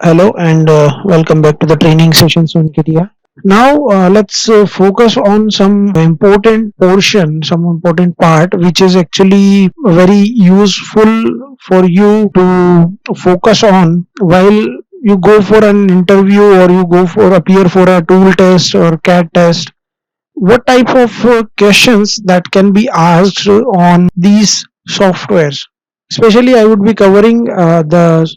Hello and welcome back to the training sessions on KTR. Now let's focus on some important portion, some important part which is actually very useful for you to focus on while you go for an interview or you go for appear for a tool test or CAT test. What type of questions that can be asked on these softwares? Especially, I would be covering the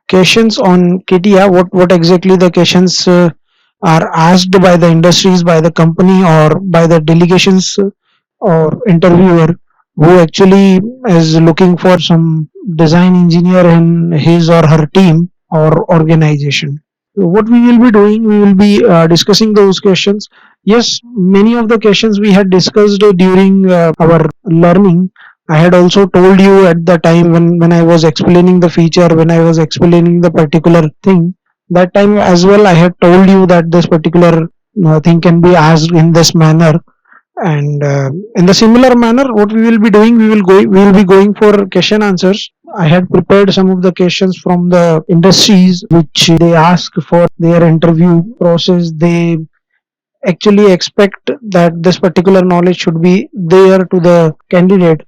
questions on KTR. What exactly the questions are asked by the industries, by the company, or by the delegations or interviewer who actually is looking for some design engineer in his or her team or organization. So what we will be doing, we will be discussing those questions. Yes, many of the questions we had discussed during our learning. I had also told you at the time when I was explaining the feature, when I was explaining the particular thing, that time as well I had told you that this particular thing can be asked in this manner. And in the similar manner, what we will be doing, we will be going for question answers. I had prepared some of the questions from the industries which they ask for their interview process. They actually expect that this particular knowledge should be there to the candidate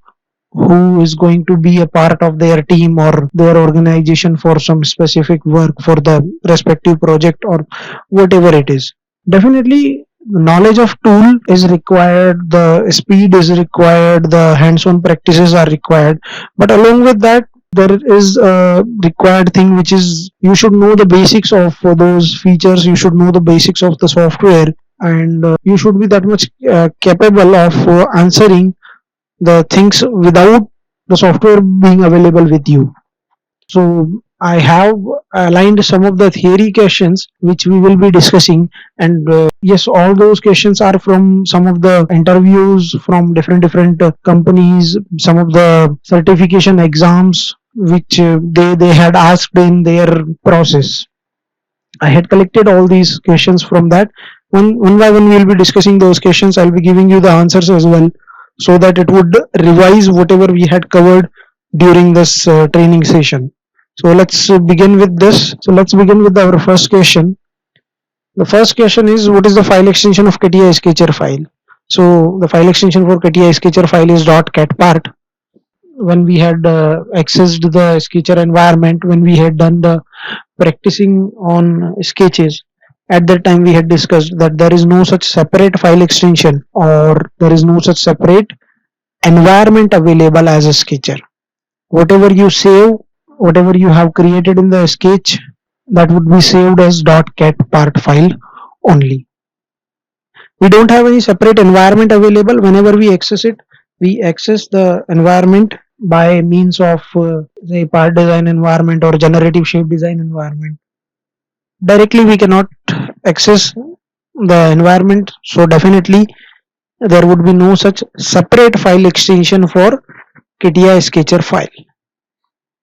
who is going to be a part of their team or their organization for some specific work for the respective project or whatever it is. Definitely the knowledge of tool is required, the speed is required, the hands-on practices are required, but along with that there is a required thing which is you should know the basics of those features, you should know the basics of the software, and you should be that much capable of answering the things without the software being available with you. So I have aligned some of the theory questions which we will be discussing, and yes, all those questions are from some of the interviews from different companies, some of the certification exams which they had asked in their process. I had collected all these questions from that. One by one, we will be discussing those questions. I'll be giving you the answers as well, so that it would revise whatever we had covered during this training session. So let's begin with this. So let's begin with our first question. The first question is, what is the file extension of CATIA Sketcher file? So the file extension for CATIA Sketcher file is .catpart. When we had accessed the Sketcher environment, when we had done the practicing on sketches, at that time we had discussed that there is no such separate file extension or there is no such separate environment available as a sketcher. Whatever you save, whatever you have created in the sketch, that would be saved as .cat part file only. We don't have any separate environment available. Whenever we access it, we access the environment by means of say part design environment or generative shape design environment. Directly we cannot access the environment, so definitely there would be no such separate file extension for CATIA Sketcher file.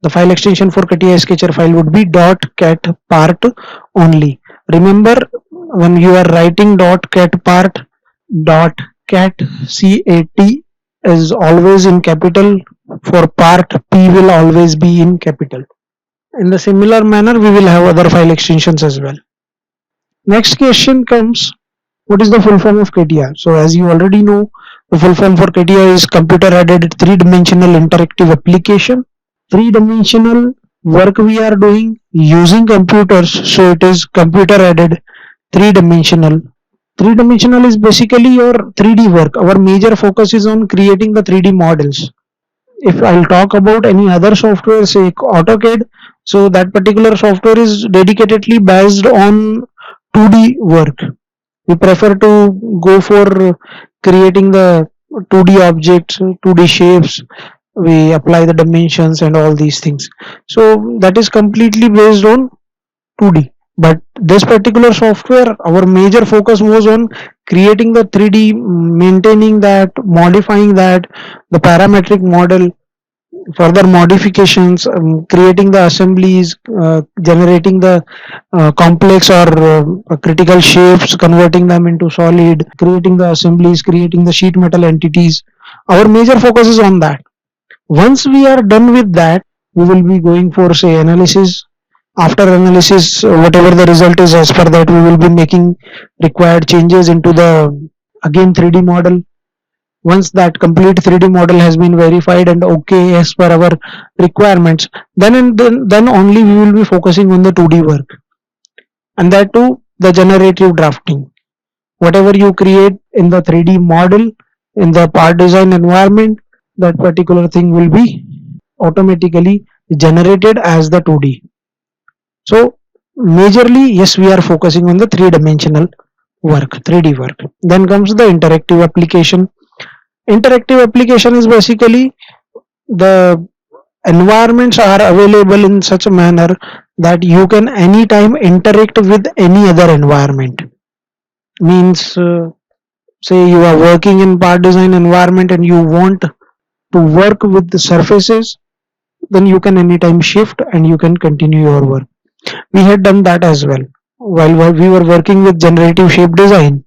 The file extension for CATIA Sketcher file would be .cat part only. Remember, when you are writing .cat part, .cat is always in capital. For part, P will always be in capital. In the similar manner, we will have other file extensions as well. Next question comes, what is the full form of CATIA? So as you already know, the full form for CATIA is computer aided three-dimensional interactive application. Three-dimensional work we are doing using computers, so it is computer aided three-dimensional. Three-dimensional is basically your 3D work. Our major focus is on creating the 3D models. If I'll talk about any other software, say AutoCAD, so that particular software is dedicatedly based on 2D work. We prefer to go for creating the 2D objects, 2D shapes. We apply the dimensions and all these things. So that is completely based on 2D. But this particular software, our major focus was on creating the 3D, maintaining that, modifying that, the parametric model, further modifications, creating the assemblies, generating the complex or critical shapes, converting them into solid, creating the assemblies, creating the sheet metal entities. Our major focus is on that. Once we are done with that, we will be going for say analysis, After analysis, whatever the result is, as per that we will be making required changes into the again 3D model. Once that complete 3D model has been verified and okay as per our requirements, then only we will be focusing on the 2D work, and that too the generative drafting. Whatever you create in the 3D model in the part design environment, that particular thing will be automatically generated as the 2D. So majorly, yes, we are focusing on the three-dimensional work, 3D work. Then comes the interactive application. Interactive application is basically the environments are available in such a manner that you can anytime interact with any other environment. Means, say you are working in part design environment and you want to work with the surfaces, then you can anytime shift and you can continue your work. We had done that as well while we were working with generative shape design.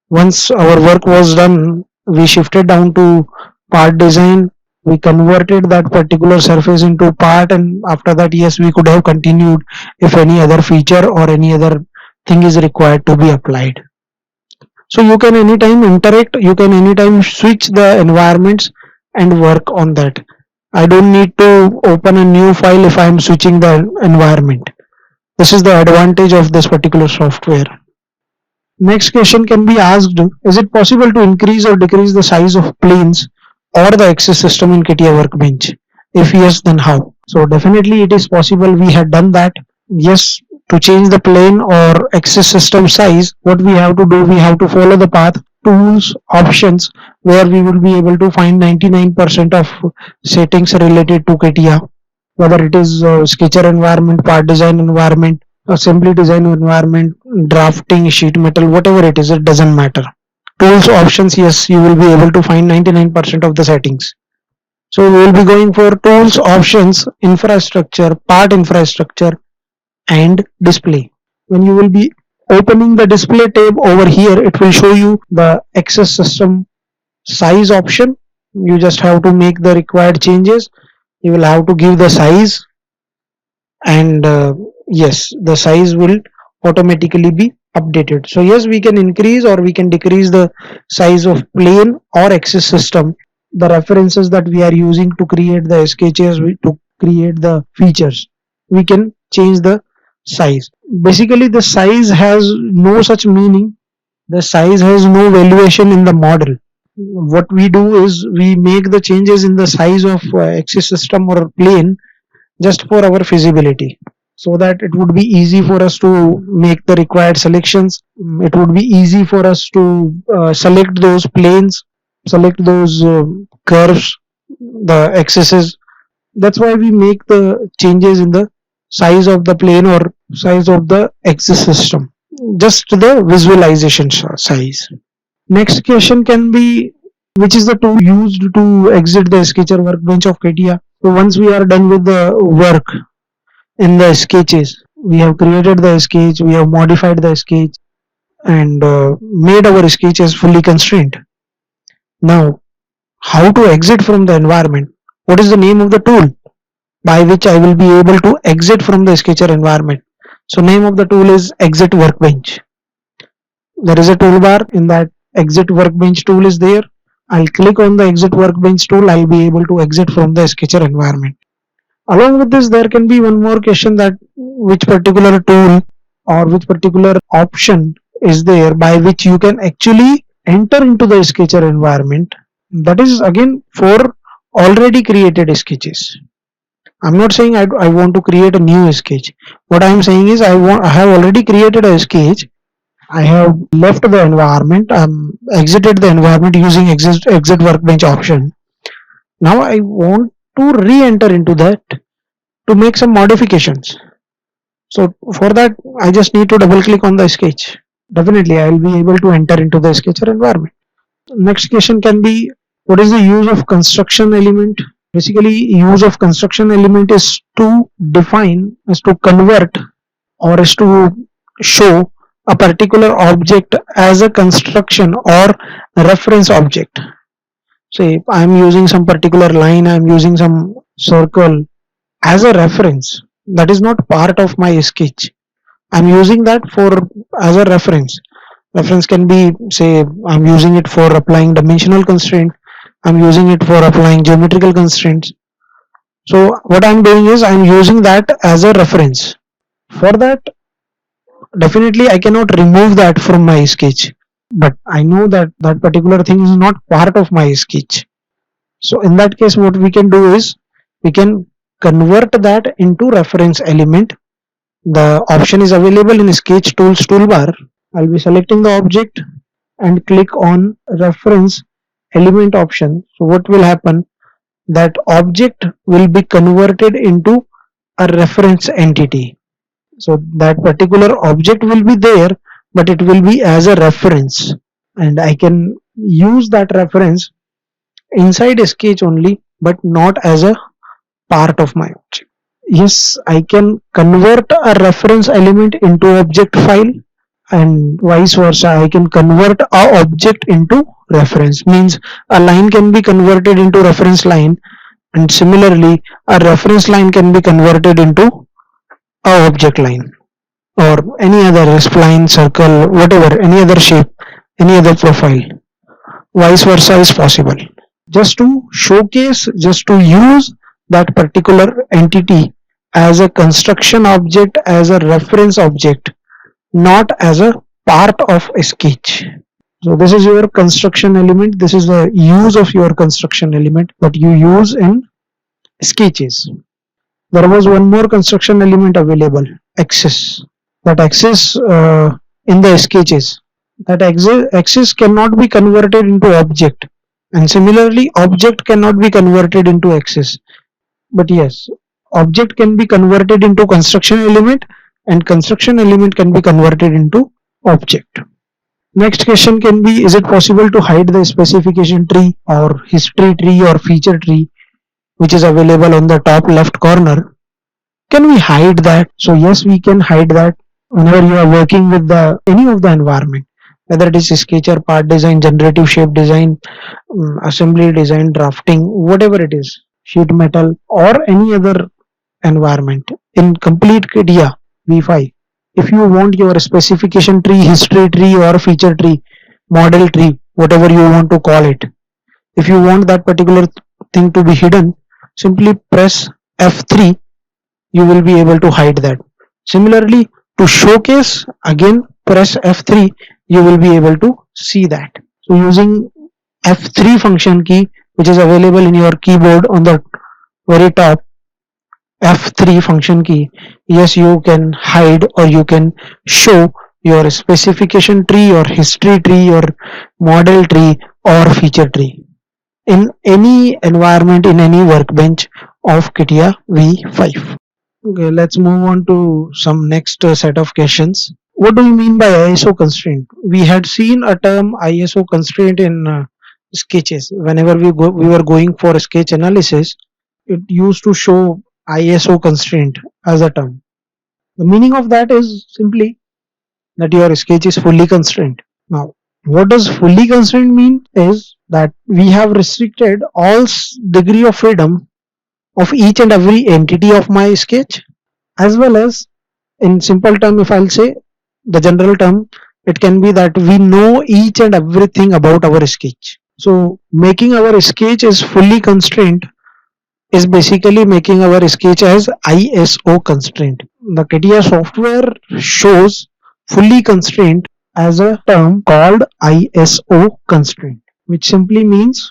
Once our work was done, we shifted down to part design. We converted that particular surface into part, and after that, yes, we could have continued if any other feature or any other thing is required to be applied. So you can anytime interact, you can anytime switch the environments and work on that. I don't need to open a new file if I am switching the environment. This is the advantage of this particular software. Next question can be asked: is it possible to increase or decrease the size of planes or the axis system in CATIA Workbench? If yes, then how? So definitely it is possible. We had done that. Yes, to change the plane or axis system size, what we have to do, we have to follow the path tools options, where we will be able to find 99% of settings related to CATIA, whether it is sketcher environment, part design environment, assembly design environment, drafting, sheet metal, whatever it is, it doesn't matter. Tools options, yes, you will be able to find 99% of the settings. So we will be going for tools options, infrastructure, part infrastructure, and display. When you will be opening the display tab over here, it will show you the access system size option. You just have to make the required changes. You will have to give the size, and yes, the size will automatically be updated. So yes, we can increase or we can decrease the size of plane or axis system, the references that we are using to create the sketches, to create the features. We can change the size. Basically the size has no such meaning. The size has no valuation in the model. What we do is we make the changes in the size of axis system or plane just for our feasibility, so that it would be easy for us to make the required selections. It would be easy for us to select those planes, select those curves, the axes. That's why we make the changes in the size of the plane or size of the axis system, just the visualization size. Next question can be: which is the tool used to exit the sketcher workbench of CATIA? So once we are done with the work in the sketches, we have created the sketch, we have modified the sketch, and made our sketches fully constrained. Now, how to exit from the environment? What is the name of the tool by which I will be able to exit from the sketcher environment? So name of the tool is exit workbench. There is a toolbar. In that, exit workbench tool is there. I'll click on the exit workbench tool. I'll be able to exit from the sketcher environment. Along with this, there can be one more question, that which particular tool or which particular option is there by which you can actually enter into the sketcher environment. That is again for already created sketches. I'm not saying I want to create a new sketch. What I'm saying is I have already created a sketch. I have left the environment, exited the environment using exit workbench option. Now I want to re-enter into that to make some modifications. So for that, I just need to double click on the sketch. Definitely I will be able to enter into the sketcher environment. Next question can be: what is the use of construction element? Basically, use of construction element is to define, is to convert, or is to show a particular object as a construction or reference object. Say I am using some particular line, I am using some circle as a reference. That is not part of my sketch. I'm using that for as a reference. Reference can be, say, I'm using it for applying dimensional constraint. I'm using it for applying geometrical constraints. So what I'm doing is I'm using that as a reference. For that, definitely I cannot remove that from my sketch. But I know that that particular thing is not part of my sketch. So in that case, what we can do is we can convert that into reference element. The option is available in Sketch Tools toolbar. I'll be selecting the object and click on reference element option. So what will happen? That object will be converted into a reference entity. So that particular object will be there, but it will be as a reference, and I can use that reference inside Sketch only, but not as a part of my object. Yes, I can convert a reference element into object file, and vice versa. I can convert a object into reference. Means a line can be converted into reference line, and similarly a reference line can be converted into a object line, or any other spline, circle, whatever, any other shape, any other profile. Vice versa is possible. Just to showcase, just to use that particular entity as a construction object, as a reference object, not as a part of a sketch. So this is your construction element. This is the use of your construction element that you use in sketches. There was one more construction element available, axis. That axis in the sketches. That axis cannot be converted into object, and similarly object cannot be converted into axis. But yes, object can be converted into construction element, and construction element can be converted into object. Next question can be, is it possible to hide the specification tree or history tree or feature tree which is available on the top left corner? Can we hide that? So yes, we can hide that whenever you are working with the any of the environment, whether it is sketcher, part design, generative shape design, assembly design, drafting, whatever it is, sheet metal or any other environment. In complete KDIA V5, if you want your specification tree, history tree or feature tree, model tree, whatever you want to call it, if you want that particular thing to be hidden, simply press F3, you will be able to hide that. Similarly, to showcase, again press F3, you will be able to see that. So using F3 function key, which is available in your keyboard on the very top, F3 function key, yes, you can hide or you can show your specification tree or history tree or model tree or feature tree in any environment, in any workbench of CATIA V5. Okay, let's move on to some next set of questions. What do you mean by ISO constraint? We had seen a term ISO constraint in sketches. Whenever we were going for sketch analysis, it used to show ISO constraint as a term. The meaning of that is simply that your sketch is fully constrained. Now, what does fully constrained mean is that we have restricted all degree of freedom of each and every entity of my sketch, as well as, in simple term, if I'll say the general term, it can be that we know each and everything about our sketch. So making our sketch is fully constrained is basically making our sketch as ISO constraint. The CATIA software shows fully constrained as a term called ISO constraint, which simply means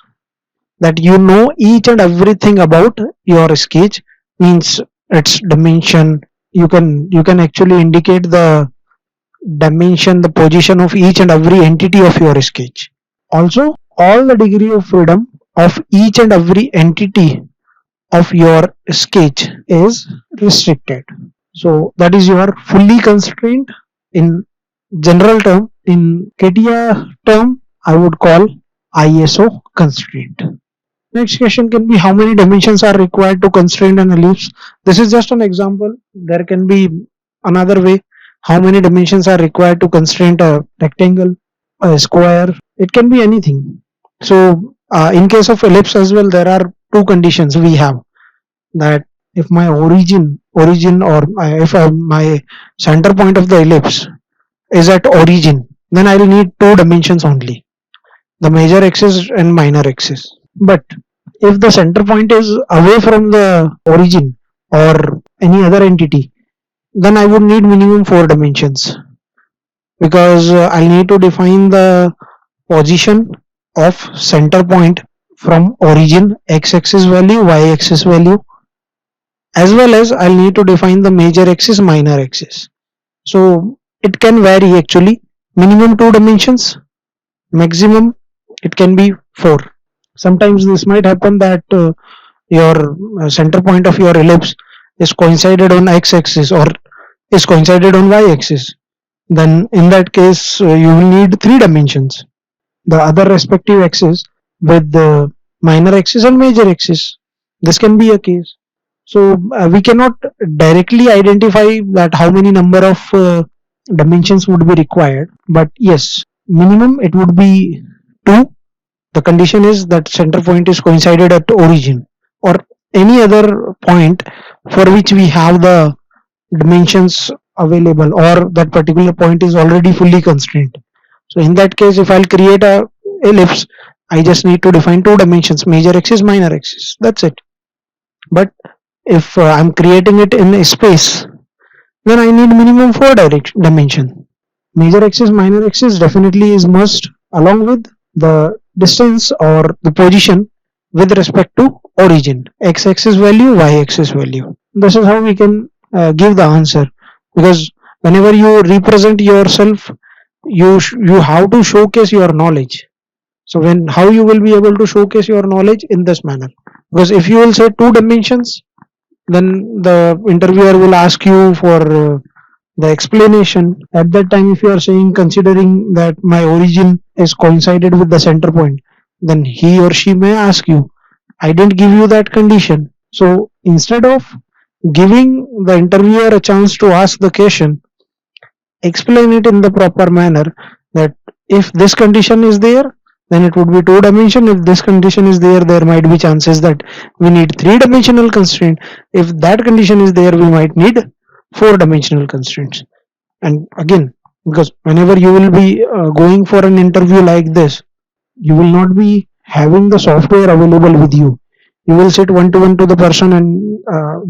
that you know each and everything about your sketch, means its dimension. You can actually indicate the dimension, the position of each and every entity of your sketch. Also, all the degree of freedom of each and every entity of your sketch is restricted. So that is your fully constrained in general term. In CATIA term, I would call ISO constraint. Next question can be, how many dimensions are required to constrain an ellipse? This is just an example. There can be another way. How many dimensions are required to constrain a rectangle, a square? It can be anything. So in case of ellipse as well, there are two conditions we have, that if my origin or if my center point of the ellipse is at origin, then I will need two dimensions only, the major axis and minor axis. But if the center point is away from the origin or any other entity, then I would need minimum four dimensions, because I'll need to define the position of center point from origin, x-axis value, y-axis value, as well as I'll need to define the major axis, minor axis. So it can vary actually. Minimum two dimensions, maximum it can be four. Sometimes this might happen that your center point of your ellipse is coincided on x-axis or is coincided on y-axis. Then in that case you will need three dimensions, the other respective axis with the minor axis and major axis. This can be a case. So we cannot directly identify that how many number of dimensions would be required, but yes, minimum it would be two. The condition is that center point is coincided at origin or any other point for which we have the dimensions available, or that particular point is already fully constrained. So in that case, if I'll create a ellipse, I just need to define two dimensions, major axis, minor axis. That's it. But if I'm creating it in a space, then I need minimum four dimension. Major axis, minor axis definitely is must, along with the distance or the position with respect to origin, x-axis value, y-axis value. This is how we can give the answer, because whenever you represent yourself, you have to showcase your knowledge. So when how you will be able to showcase your knowledge in this manner, because if you will say two dimensions, then the interviewer will ask you for the explanation. At that time, if you are saying considering that my origin is coincided with the center point, then he or she may ask you, I didn't give you that condition. So instead of giving the interviewer a chance to ask the question, explain it in the proper manner, that if this condition is there, then it would be two dimension. If this condition is there, there might be chances that we need three dimensional constraint. If that condition is there, we might need four dimensional constraints. And again, because whenever you will be going for an interview like this, you will not be having the software available with you. You will sit one to one to the person and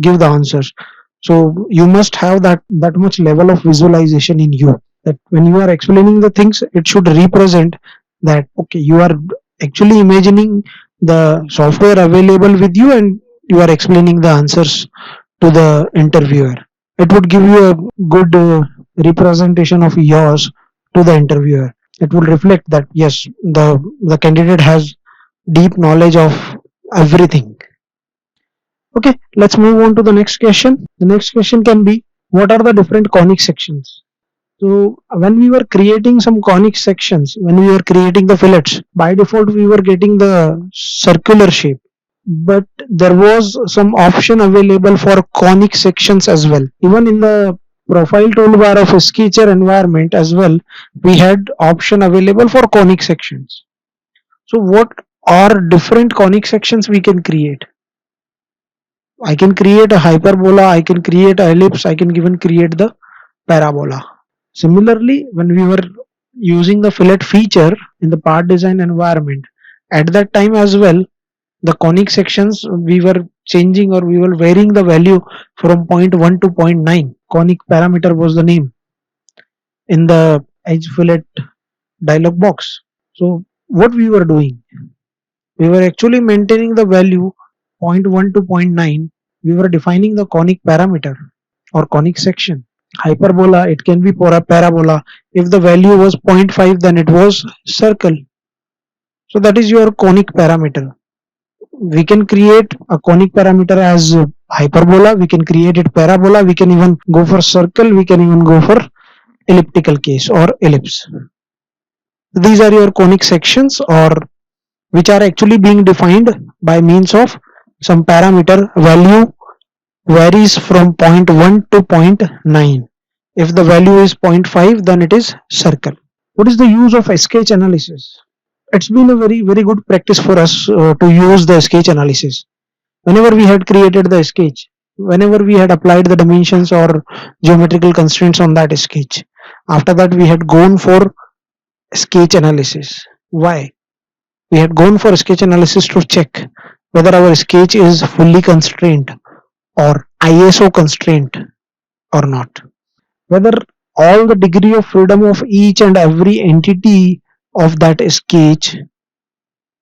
give the answers. So you must have that much level of visualization in you, that when you are explaining the things, it should represent that okay, you are actually imagining the software available with you and you are explaining the answers to the interviewer. It would give you a good representation of yours to the interviewer. It will reflect that yes, the candidate has deep knowledge of everything. Okay, let's move on to the next question. The next question can be, what are the different conic sections? So when we were creating some conic sections, when we were creating the fillets, by default we were getting the circular shape, but there was some option available for conic sections as well. Even in the profile toolbar of a Sketcher environment as well, we had option available for conic sections. So what are different conic sections we can create? I can create a hyperbola, I can create a ellipse, I can even create the parabola. Similarly, when we were using the fillet feature in the part design environment, at that time as well, the conic sections we were changing or we were varying the value from 0.1 to 0.9. Conic parameter was the name in the edge fillet dialog box. So what we were doing, we were actually maintaining the value zero point 0.1 to 0.9. We were defining the conic parameter or conic section. Hyperbola, it can be for a parabola. If the value was 0.5, then it was circle. So that is your conic parameter. We can create a conic parameter as hyperbola, we can create it parabola, we can even go for circle, we can even go for elliptical case or ellipse. These are your conic sections, or which are actually being defined by means of some parameter. Value varies from 0.1 to 0.9. If the value is 0.5, then it is circle. What is the use of sketch analysis? It's been a very good practice for us to use the sketch analysis. Whenever we had created the sketch, whenever we had applied the dimensions or geometrical constraints on that sketch. After that we had gone for sketch analysis. Why? We had gone for sketch analysis to check whether our sketch is fully constrained or ISO constraint or not, whether all the degree of freedom of each and every entity of that sketch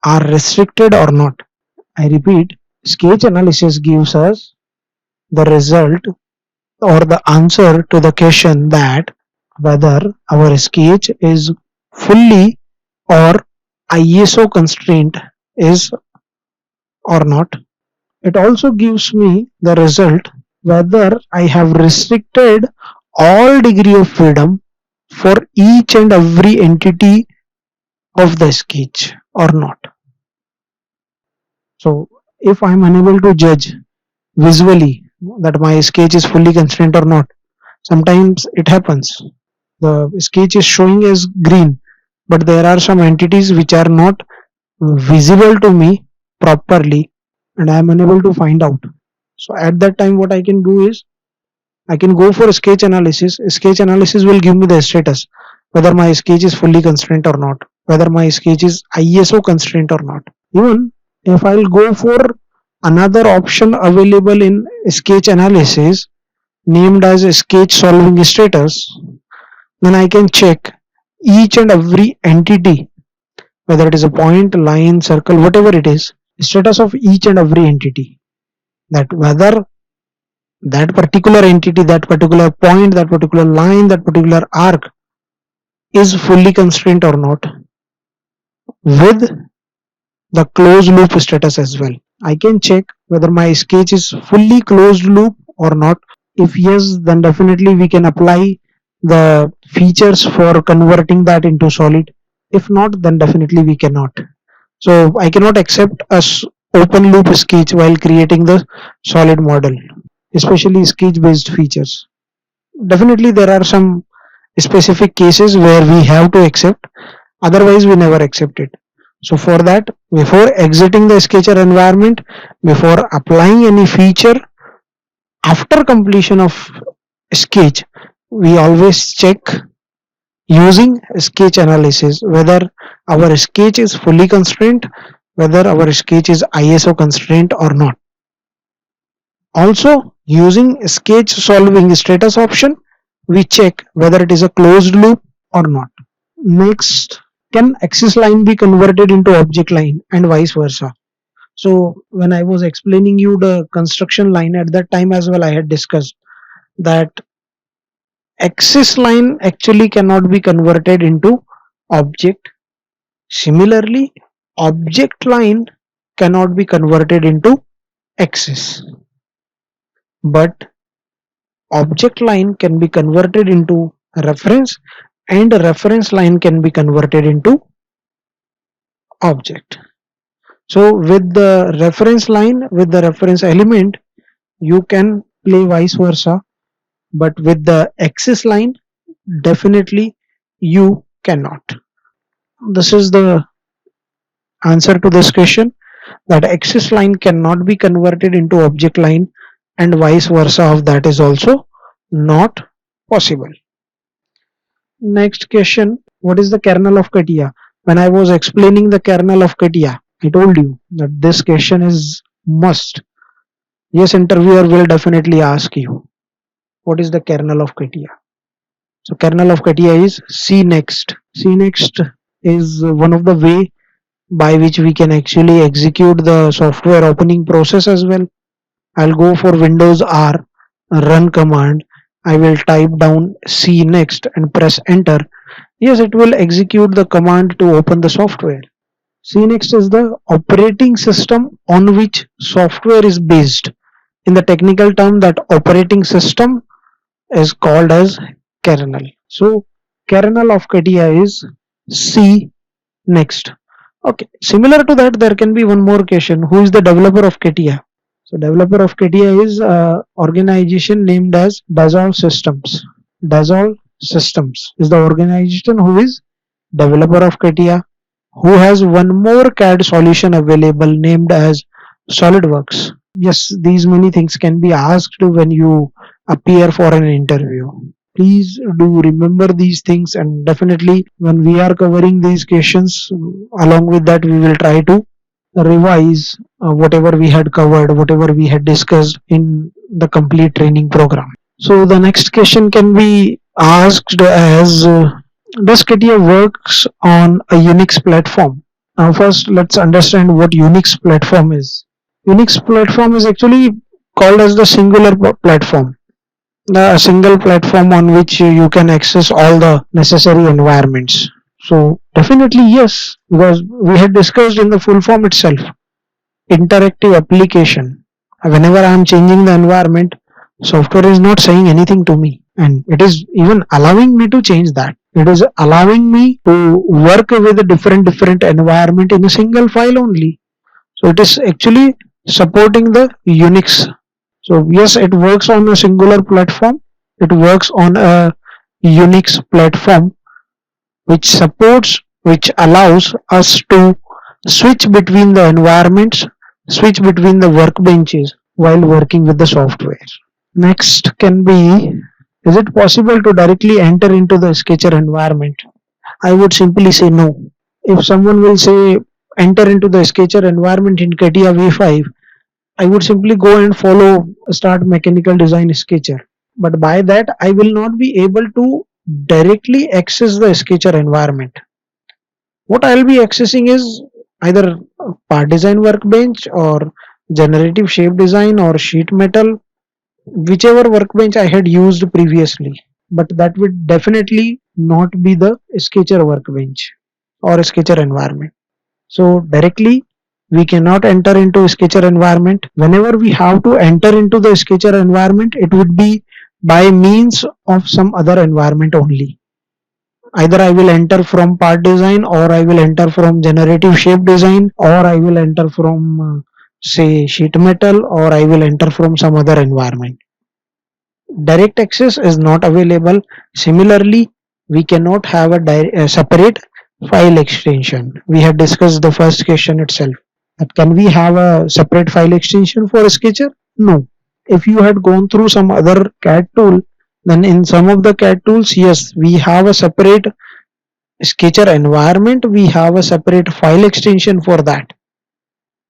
are restricted or not. I repeat, sketch analysis gives us the result or the answer to the question that whether our sketch is fully or ISO constraint is or not. It also gives me the result whether I have restricted all degree of freedom for each and every entity of the sketch or not. So if I am unable to judge visually that my sketch is fully constrained or not, sometimes it happens. The sketch is showing as green, but there are some entities which are not visible to me properly and I am unable to find out. So at that time what I can do is I can go for sketch analysis. Sketch analysis will give me the status whether my sketch is fully constrained or not, whether my sketch is ISO constraint or not. Even if I'll go for another option available in sketch analysis named as sketch solving status, then I can check each and every entity, whether it is a point, line, circle, whatever it is, status of each and every entity, that whether that particular entity, that particular point, that particular line, that particular arc is fully constrained or not, with the closed loop status as well. I can check whether my sketch is fully closed loop or not. If yes, then definitely we can apply the features for converting that into solid. If not, then definitely we cannot. So I cannot accept a open loop sketch while creating the solid model, especially sketch based features. Definitely there are some specific cases where we have to accept, otherwise we never accept it. So for that, before exiting the sketcher environment, before applying any feature, after completion of sketch, we always check using sketch analysis whether our sketch is fully constrained, whether our sketch is ISO constraint or not. Also, using sketch solving status option, we check whether it is a closed loop or not. Next, can axis line be converted into object line and vice versa? So when I was explaining you the construction line at that time as well, I had discussed that axis line actually cannot be converted into object. Similarly, object line cannot be converted into axis, but object line can be converted into reference and reference line can be converted into object. So with the reference line, with the reference element, you can play vice versa, but with the axis line, definitely you cannot. This is the answer to this question, that axis line cannot be converted into object line and vice versa of that is also not possible. Next question, what is the kernel of CATIA? When I was explaining the kernel of CATIA, I told you that this question is must. Yes, interviewer will definitely ask you, what is the kernel of CATIA? So kernel of CATIA is CNext. CNext is one of the way by which we can actually execute the software opening process as well. I'll go for Windows R, run command. I will type down CNext and press enter. Yes, it will execute the command to open the software. CNext is the operating system on which software is based. In the technical term, that operating system is called as kernel. So kernel of CATIA is CNext. Okay, similar to that, there can be one more question. Who is the developer of CATIA? So developer of CATIA is organization named as Dassault Systems. Dassault Systems is the organization who is developer of CATIA, who has one more CAD solution available named as SolidWorks. yes, these many things can be asked when you appear for an interview. Please do remember these things, and definitely when we are covering these questions, along with that we will try to revise whatever we had covered, whatever we had discussed in the complete training program. So the next question can be asked as does CATIA works on a Unix platform? Now first let's understand what Unix platform is. Unix platform is actually called as the singular platform, the single platform on which you can access all the necessary environments. So definitely yes, because we had discussed in the full form itself, interactive application. Whenever I am changing the environment, software is not saying anything to me, and it is even allowing me to change that. It is allowing me to work with a different environment in a single file only. So it is actually supporting the Unix. So yes, it works on a singular platform. It works on a Unix platform which allows us to switch between the environments, switch between the workbenches while working with the software. Next can be, is it possible to directly enter into the Sketcher environment? I would simply say no. If someone will say enter into the Sketcher environment in CATIA V5, I would simply go and follow start mechanical design Sketcher. But by that, I will not be able to directly access the Sketcher environment. What I'll be accessing is either part design workbench or generative shape design or sheet metal, whichever workbench I had used previously. But that would definitely not be the Sketcher workbench or Sketcher environment. So directly we cannot enter into Sketcher environment. Whenever we have to enter into the Sketcher environment, it would be by means of some other environment only. Either I will enter from part design, or I will enter from generative shape design, or I will enter from say sheet metal, or I will enter from some other environment. Direct access is not available. Similarly, we cannot have a separate file extension. We had discussed the first question itself. That can we have a separate file extension for a Sketcher? No. If you had gone through some other CAD tool, then in some of the CAD tools, yes, we have a separate Sketcher environment, we have a separate file extension for that.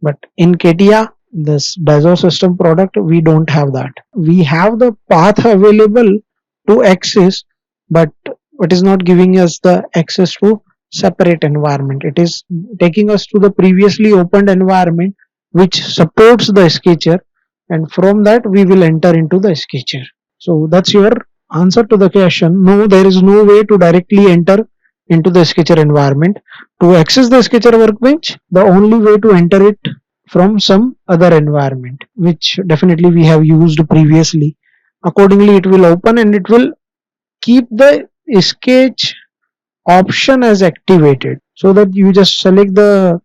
But in CATIA, this Dassault system product, we don't have that. We have the path available to access, but it is not giving us the access to separate environment. It is taking us to the previously opened environment which supports the Sketcher, and from that we will enter into the Sketcher. So that's your answer to the question. No, there is no way to directly enter into the Sketcher environment. To access the Sketcher workbench, the only way to enter it from some other environment, which definitely we have used previously. Accordingly, it will open and it will keep the sketch option as activated, so that you just select the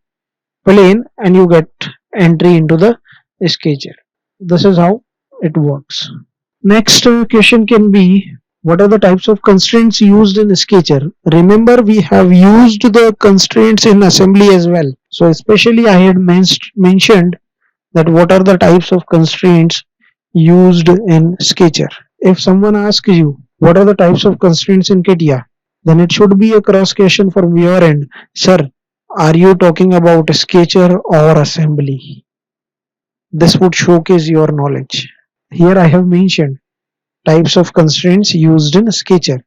plane and you get entry into the Sketcher. This is how it works. Next question can be, what are the types of constraints used in Sketcher? Remember, we have used the constraints in assembly as well. So especially I had mentioned that what are the types of constraints used in Sketcher. If someone asks you what are the types of constraints in CATIA, then it should be a cross question from your end. Sir, are you talking about Sketcher or assembly? This would showcase your knowledge. Here I have mentioned types of constraints used in Sketcher.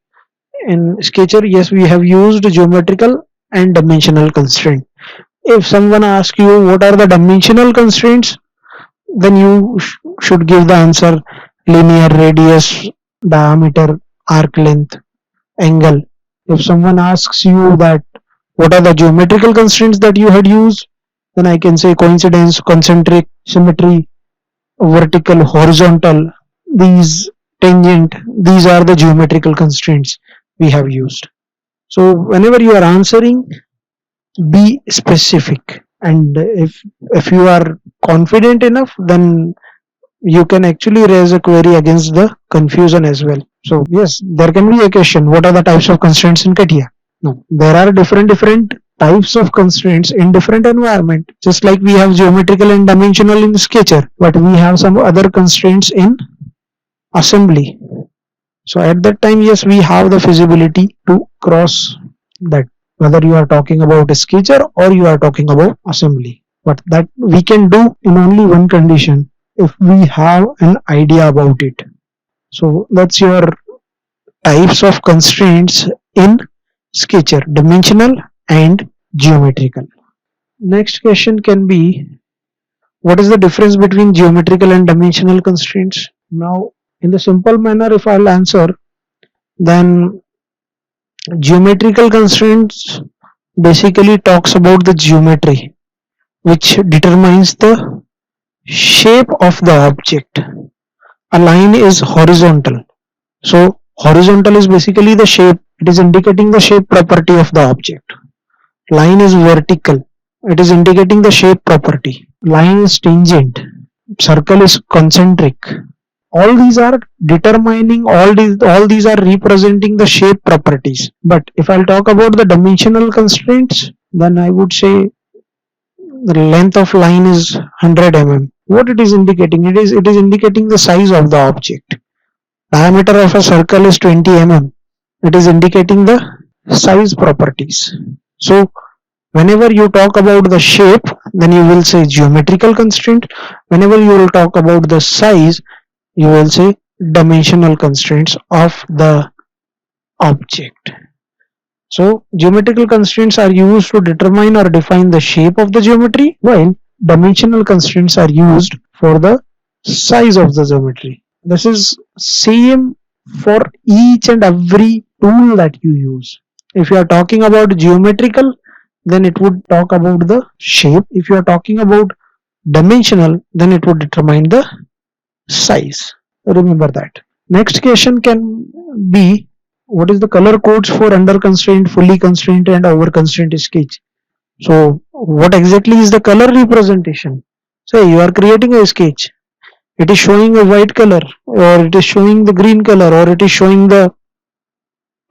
In Sketcher, yes, we have used geometrical and dimensional constraint. If someone asks you what are the dimensional constraints, then you should give the answer linear, radius, diameter, arc length, angle. If someone asks you that what are the geometrical constraints that you had used, then I can say coincidence, concentric, symmetry, vertical, horizontal, these tangent, these are the geometrical constraints we have used. So whenever you are answering, be specific, and if you are confident enough, then you can actually raise a query against the confusion as well. So yes, there can be a question, what are the types of constraints in CATIA? No, there are different types of constraints in different environment. Just like we have geometrical and dimensional in Sketcher, but we have some other constraints in assembly. So at that time, yes, we have the feasibility to cross that, whether you are talking about a Sketcher or you are talking about assembly. But that we can do in only one condition, if we have an idea about it. So that's your types of constraints in Sketcher, dimensional and geometrical. Next question can be, what is the difference between geometrical and dimensional constraints? Now, in the simple manner, if I'll answer, then geometrical constraints basically talks about the geometry which determines the shape of the object. A line is horizontal, so horizontal is basically the shape, it is indicating the shape property of the object. Line is vertical, it is indicating the shape property. Line is tangent, circle is concentric. All these are determining, all these are representing the shape properties. But if I'll talk about the dimensional constraints, then I would say the length of line is 100 mm. What it is indicating? It is indicating the size of the object. Diameter of a circle is 20 mm. It is indicating the size properties. So whenever you talk about the shape, then you will say geometrical constraint. Whenever you will talk about the size, you will say dimensional constraints of the object. So geometrical constraints are used to determine or define the shape of the geometry, while dimensional constraints are used for the size of the geometry. This is same for each and every tool that you use. If you are talking about geometrical, then it would talk about the shape. If you are talking about dimensional, then it would determine the size. Remember that. Next question can be, what is the color codes for under constraint, fully constrained and over constrained sketch? So what exactly is the color representation? Say you are creating a sketch, it is showing a white color, or it is showing the green color, or it is showing the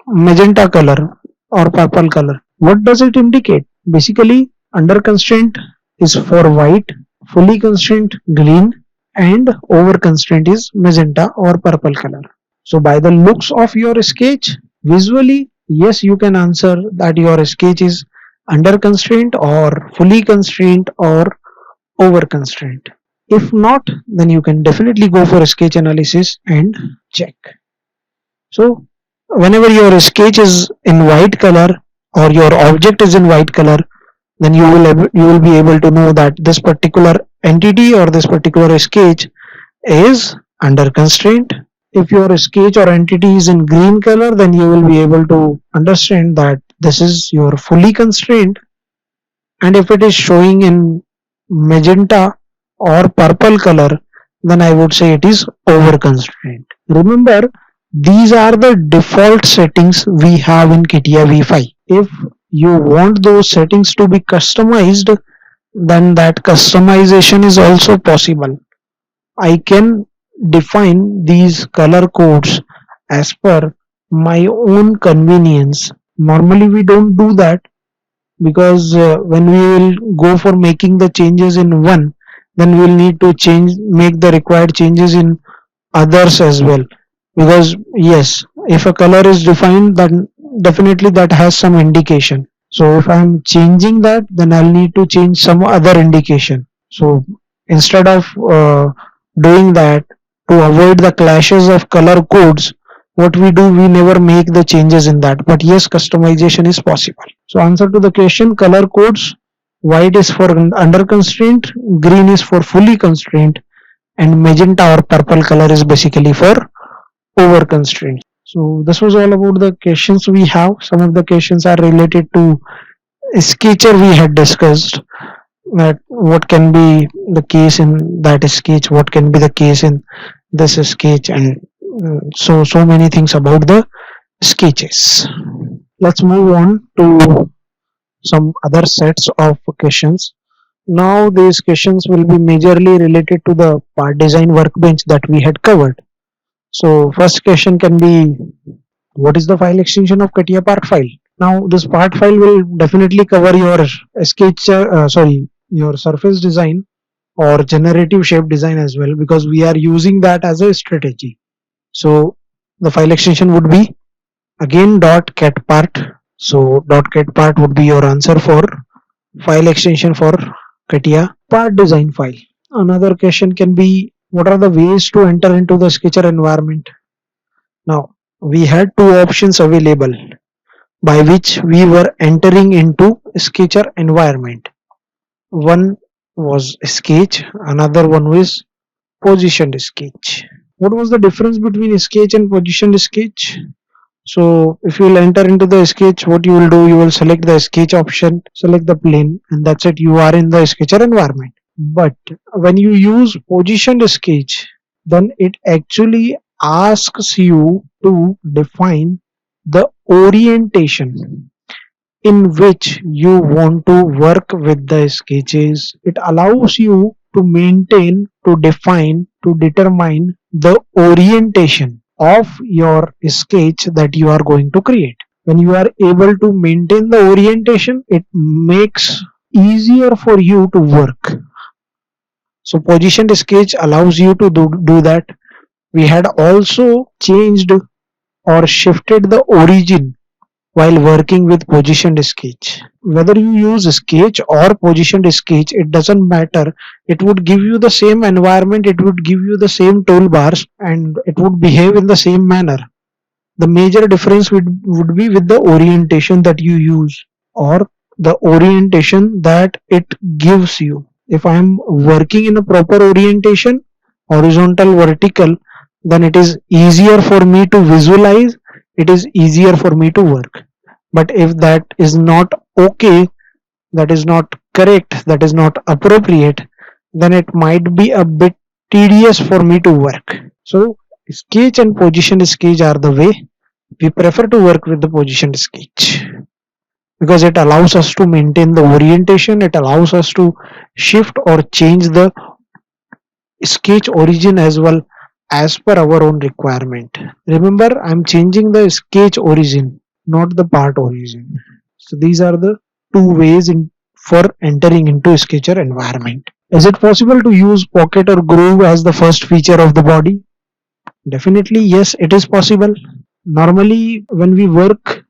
magenta color or purple color. What does it indicate? Basically, under constraint is for white, fully constraint green, and over constraint is magenta or purple color. So by the looks of your sketch, visually, yes, you can answer that your sketch is under constraint or fully constraint or over constraint. If not, then you can definitely go for a sketch analysis and check. So whenever your sketch is in white color or your object is in white color, then you will be able to know that this particular entity or this particular sketch is under constraint. If your sketch or entity is in green color, then you will be able to understand that this is your fully constrained. And if it is showing in magenta or purple color, then I would say it is over constrained. Remember, these are the default settings we have in CATIA V5. If you want those settings to be customized, then that customization is also possible. I can define these color codes as per my own convenience. Normally we don't do that, because when we will go for making the changes in one, then we will need to make the required changes in others as well. Because yes, if a color is defined, then definitely that has some indication. So if I am changing that, then I'll need to change some other indication. So instead of doing that, to avoid the clashes of color codes, what we do, we never make the changes in that. But yes, customization is possible. So answer to the question, color codes, white is for under constraint, green is for fully constraint, and magenta or purple color is basically for over constraint. So this was all about the questions we have. Some of the questions are related to sketcher we had discussed, that what can be the case in that sketch, what can be the case in this sketch, and so many things about the sketches. Let's move on to some other sets of questions. Now these questions will be majorly related to the part design workbench that we had covered. So first question can be, what is the file extension of CATIA part file? Now this part file will definitely cover your sketch, your surface design or generative shape design as well, because we are using that as a strategy. So the file extension would be again .cat part. So .cat part would be your answer for file extension for CATIA part design file. Another question can be, what are the ways to enter into the Sketcher environment? Now we had two options available by which we were entering into Sketcher environment. One was sketch, another one was positioned sketch. What was the difference between sketch and positioned sketch? So if you will enter into the sketch, what you will do, you will select the sketch option, select the plane, and that's it, you are in the Sketcher environment. But when you use positioned sketch, then it actually asks you to define the orientation in which you want to work with the sketches. It allows you to maintain, to define, to determine the orientation of your sketch that you are going to create. When you are able to maintain the orientation, it makes easier for you to work. So positioned sketch allows you to do that. We had also changed or shifted the origin while working with positioned sketch. Whether you use sketch or positioned sketch, it doesn't matter. It would give you the same environment, it would give you the same toolbars, and it would behave in the same manner. The major difference would be with the orientation that you use, or the orientation that it gives you. If I am working in a proper orientation, horizontal, vertical, then it is easier for me to visualize, it is easier for me to work. But if that is not okay, that is not correct, that is not appropriate, then it might be a bit tedious for me to work. So sketch and positioned sketch are the way we prefer to work with the positioned sketch, because it allows us to maintain the orientation, it allows us to shift or change the sketch origin as well as per our own requirement. Remember, I'm changing the sketch origin, not the part origin. So these are the two ways for entering into Sketcher environment. Is it possible to use pocket or groove as the first feature of the body? Definitely yes, it is possible. Normally when we work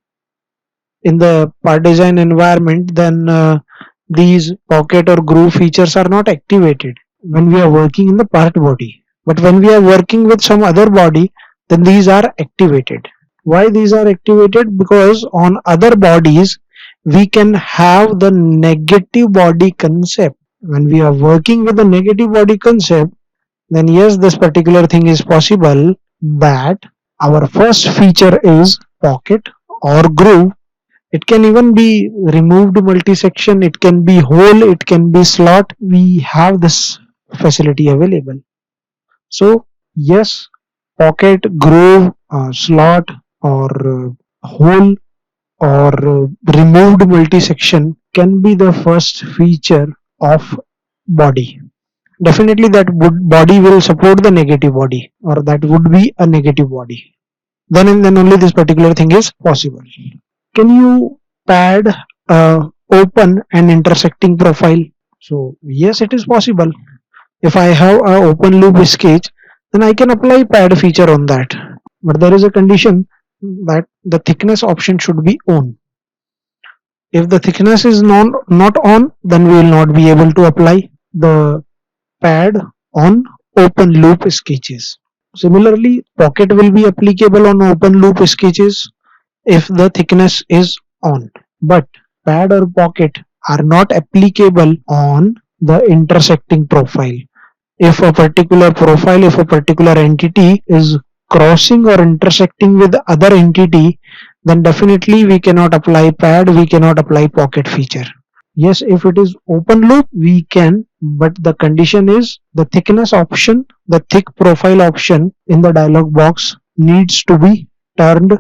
in the part design environment, then these pocket or groove features are not activated when we are working in the part body. But when we are working with some other body, then these are activated. Why these are activated? Because on other bodies we can have the negative body concept. When we are working with the negative body concept, then yes, this particular thing is possible, that our first feature is pocket or groove. It can even be removed multi-section, it can be hole, it can be slot. We have this facility available. So yes, pocket, groove, slot, or hole, or removed multi-section can be the first feature of body. Definitely that body will support the negative body, or that would be a negative body. Then and then only this particular thing is possible. Can you pad open and intersecting profile? So yes, it is possible. If I have a open loop sketch, then I can apply pad feature on that. But there is a condition that the thickness option should be on. If the thickness is not on, then we will not be able to apply the pad on open loop sketches. Similarly, pocket will be applicable on open loop sketches if the thickness is on, but pad or pocket are not applicable on the intersecting profile. If a particular profile, if a particular entity is crossing or intersecting with other entity, then definitely we cannot apply pad, we cannot apply pocket feature. Yes, if it is open loop we can, but the condition is the thickness option, the thick profile option in the dialog box needs to be turned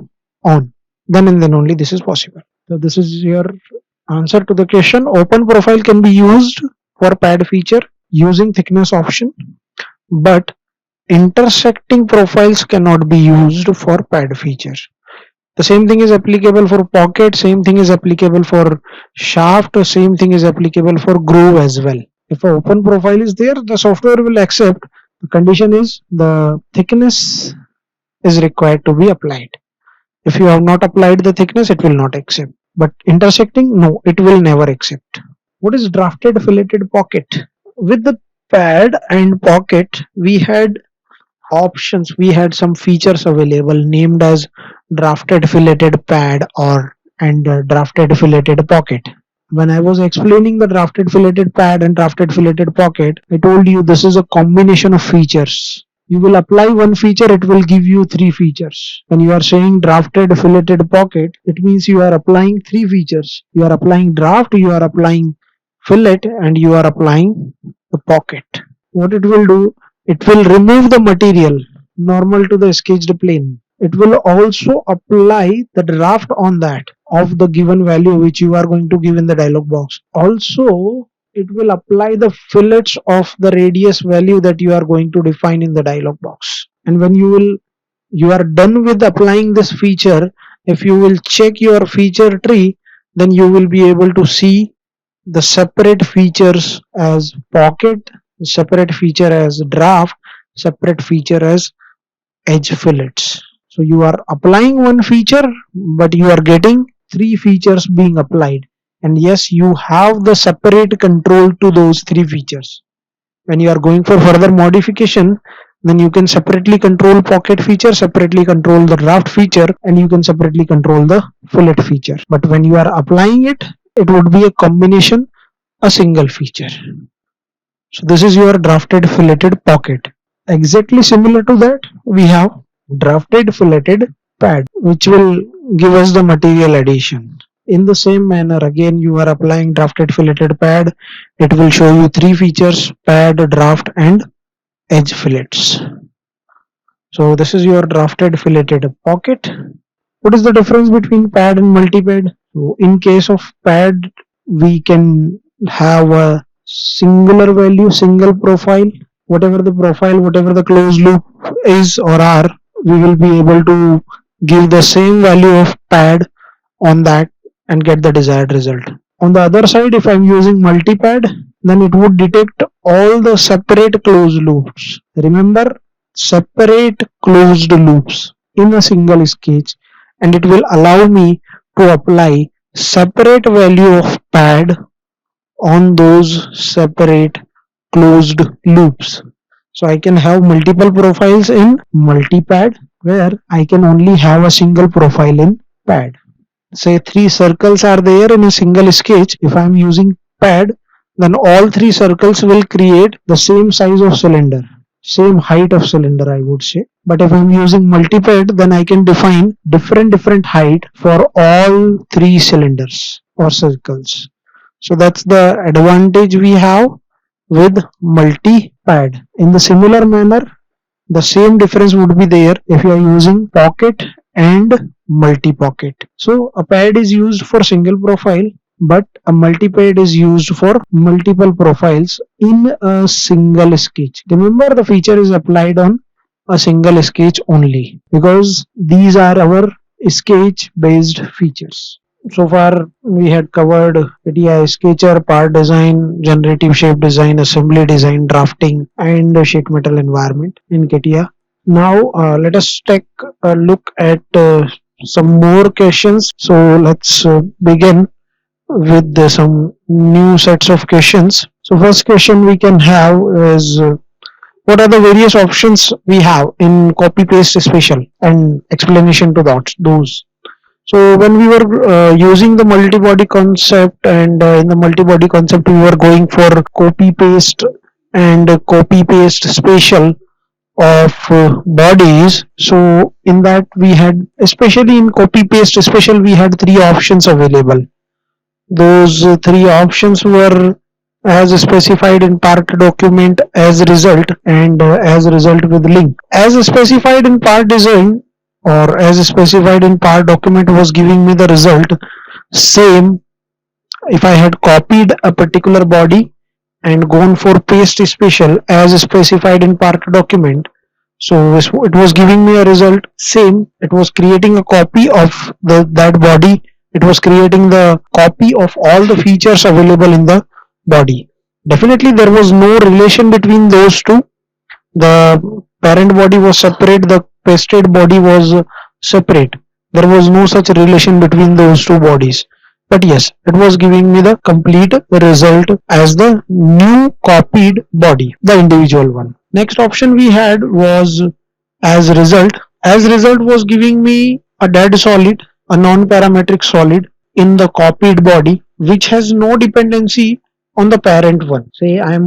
on. Then and then only this is possible. So this is your answer to the question. Open profile can be used for pad feature using thickness option, but intersecting profiles cannot be used for pad feature. The same thing is applicable for pocket, same thing is applicable for shaft, same thing is applicable for groove as well. If an open profile is there, the software will accept. The condition is the thickness is required to be applied. If you have not applied the thickness, it will not accept. But intersecting, no, it will never accept. What is drafted filleted pocket? With the pad and pocket, we had options, we had some features available named as drafted filleted pad or and drafted filleted pocket. When I was explaining the drafted filleted pad and drafted filleted pocket, I told you this is a combination of features. You will apply one feature, it will give you three features. When you are saying drafted filleted pocket, it means you are applying three features. You are applying draft, you are applying fillet, and you are applying the pocket. What it will do, it will remove the material normal to the sketched plane. It will also apply the draft on that of the given value which you are going to give in the dialog box. Also, it will apply the fillets of the radius value that you are going to define in the dialog box. And when you are done with applying this feature, if you will check your feature tree, then you will be able to see the separate features as pocket, separate feature as draft, separate feature as edge fillets. So you are applying one feature, but you are getting three features being applied. And yes, you have the separate control to those three features. When you are going for further modification, then you can separately control pocket feature, separately control the draft feature, and you can separately control the fillet feature. But when you are applying it, it would be a combination, a single feature. So this is your drafted filleted pocket. Exactly similar to that, we have drafted filleted pad, which will give us the material addition. In the same manner, again you are applying drafted filleted pad. It will show you three features: pad, draft, and edge fillets. So this is your drafted filleted pocket. What is the difference between pad and multi-pad? So in case of pad, we can have a singular value, single profile. Whatever the profile, whatever the closed loop is or are, we will be able to give the same value of pad on that and get the desired result. On the other side, if I'm using multi-pad, then it would detect all the separate closed loops. Remember, separate closed loops in a single sketch, and it will allow me to apply separate value of pad on those separate closed loops. So I can have multiple profiles in multi-pad where I can only have a single profile in pad. Say three circles are there in a single sketch. If I am using pad, then all three circles will create the same size of cylinder, same height of cylinder, I would say. But if I am using multi-pad, then I can define different height for all three cylinders or circles. So that's the advantage we have with multi-pad. In the similar manner, the same difference would be there if you are using pocket and multi-pocket. So a pad is used for single profile, but a multi-pad is used for multiple profiles in a single sketch. Remember, the feature is applied on a single sketch only because these are our sketch based features. So far we had covered ATI sketcher, part design, generative shape design, assembly design, drafting, and sheet metal environment in CATIA. Now let us take a look at some more questions. So let's begin with some new sets of questions. So first question we can have is what are the various options we have in copy paste special and explanation to those. So when we were using the multi-body concept, and in the multi-body concept we were going for copy paste and copy paste spatial of bodies. So in that we had, especially in copy paste spatial, we had three options available. Those three options were as specified in part document, as result, and as result with link. As specified in part design or as specified in part document was giving me the result same if I had copied a particular body and gone for paste special as specified in part document. So it was giving me a result same. It was creating a copy of that body. It was creating the copy of all the features available in the body. Definitely there was no relation between those two. The parent body was separate, the pasted body was separate. There was no such relation between those two bodies. But yes, it was giving me the complete result as the new copied body, the individual one. Next option we had was as result. As result was giving me a dead solid, a non-parametric solid in the copied body, which has no dependency on the parent one. Say I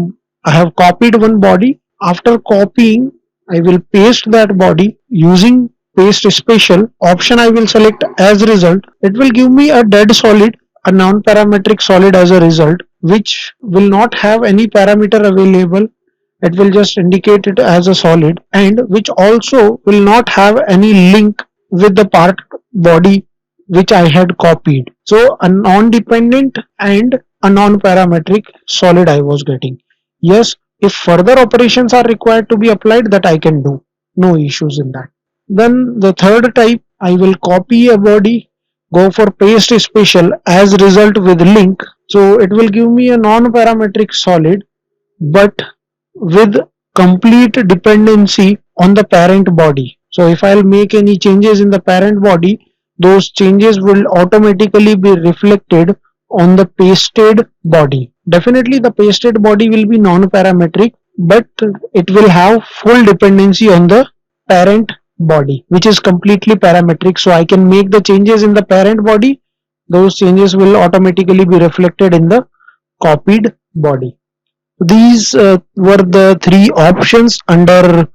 have copied one body. After copying, I will paste that body using paste special option. I will select as result. It will give me a dead solid, a non-parametric solid as a result, which will not have any parameter available. It will just indicate it as a solid, and which also will not have any link with the part body which I had copied. So a non-dependent and a non-parametric solid I was getting. Yes, if further operations are required to be applied, that I can do. No issues in that. Then the third type, I will copy a body, go for paste special as result with link. So it will give me a non-parametric solid, but with complete dependency on the parent body. So if I'll make any changes in the parent body, those changes will automatically be reflected on the pasted body. Definitely the pasted body will be non-parametric, but it will have full dependency on the parent body, which is completely parametric. So I can make the changes in the parent body. Those changes will automatically be reflected in the copied body. These were the three options under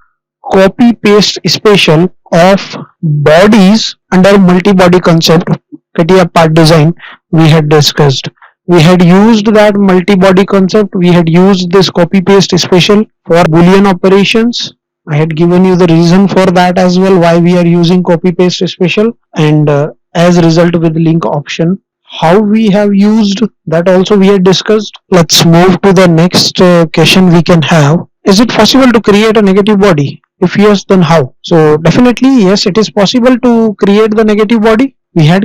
copy paste special of bodies under multi-body concept CATIA part design we had discussed. We had used that multi-body concept. We had used this copy paste special for Boolean operations. I had given you the reason for that as well, why we are using copy paste special, and as a result with link option. How we have used that also we had discussed. Let's move to the next question we can have. Is it possible to create a negative body? If yes, then how? So definitely yes, it is possible to create the negative body. We had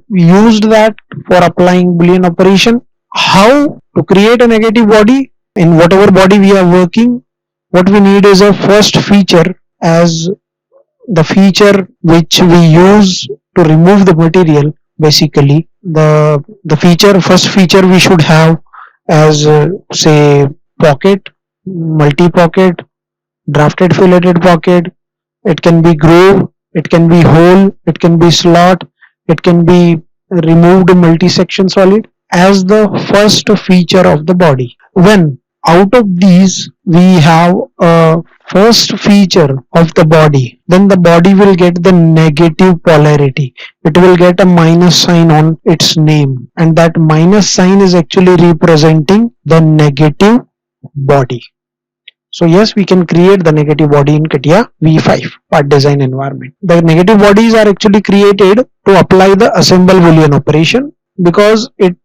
used that for applying Boolean operation. How to create a negative body in whatever body we are working? What we need is a first feature as the feature which we use to remove the material. Basically the feature, first feature we should have as say pocket, multi pocket, drafted filleted pocket. It can be groove, it can be hole, it can be slot, it can be removed multi-section solid as the first feature of the body. When out of these we have a first feature of the body, then the body will get the negative polarity. It will get a minus sign on its name, and that minus sign is actually representing the negative body. So yes, we can create the negative body in CATIA V5 part design environment. The negative bodies are actually created to apply the assemble Boolean operation, because it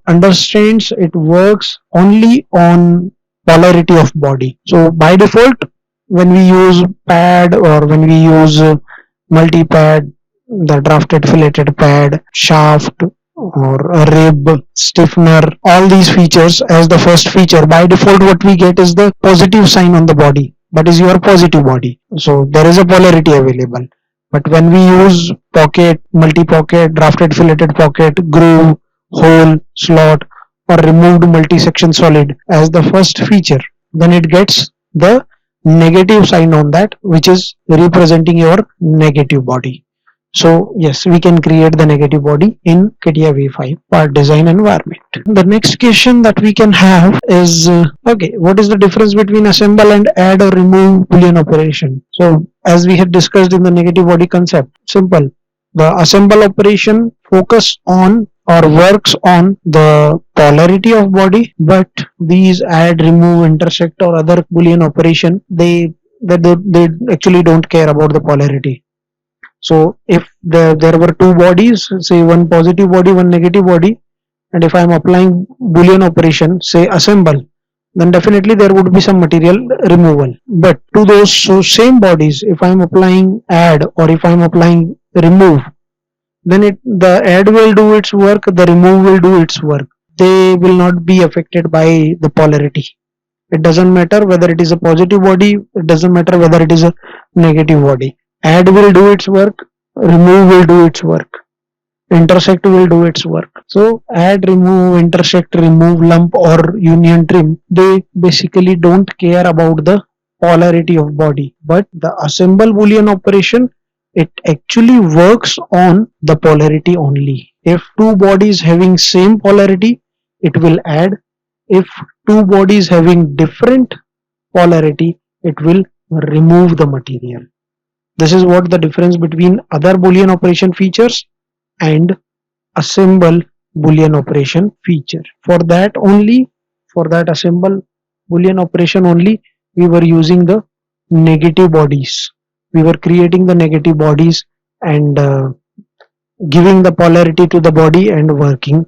understands, it works only on polarity of body. So by default, when we use pad or when we use multi-pad, the drafted filleted pad, shaft or a rib, stiffener, all these features as the first feature, by default what we get is the positive sign on the body. That is your positive body. So there is a polarity available. But when we use pocket, multi-pocket, drafted filleted pocket, groove, hole, slot, or removed multi-section solid as the first feature, then it gets the negative sign on that, which is representing your negative body. So yes, we can create the negative body in CATIA V5 part design environment. The next question that we can have is, okay, what is the difference between assemble and add or remove Boolean operation? So as we had discussed in the negative body concept, simple. The assemble operation focus on or works on the polarity of body, but these add, remove, intersect or other Boolean operation, they actually don't care about the polarity. So if there were two bodies, say one positive body, one negative body, and if I am applying Boolean operation, say assemble, then definitely there would be some material removal. But to those same bodies, if I am applying add or if I am applying remove, then the add will do its work, the remove will do its work. They will not be affected by the polarity. It doesn't matter whether it is a positive body, it doesn't matter whether it is a negative body. Add will do its work, remove will do its work, intersect will do its work. So add, remove, intersect, remove, lump or union trim, they basically don't care about the polarity of body. But the assemble boolean operation, it actually works on the polarity only. If two bodies having same polarity, it will add. If two bodies having different polarity, it will remove the material. This is what the difference between other boolean operation features and assemble boolean operation feature. For that only, for that assemble boolean operation only, we were using the negative bodies. We were creating the negative bodies and giving the polarity to the body and working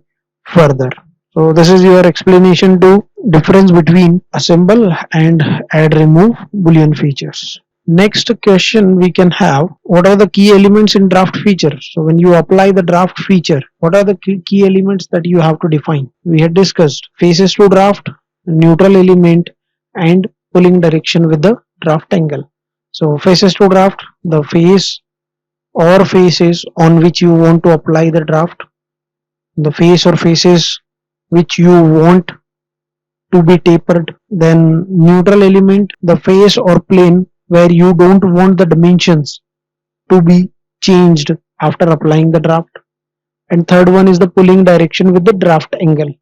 further. So this is your explanation to difference between assemble and add remove boolean features. Next question we can have, what are the key elements in draft feature? So when you apply the draft feature, what are the key elements that you have to define? We had discussed faces to draft, neutral element and pulling direction with the draft angle. So faces to draft, the face or faces on which you want to apply the draft, the face or faces which you want to be tapered. Then neutral element, the face or plane where you don't want the dimensions to be changed after applying the draft. And third one is the pulling direction with the draft angle,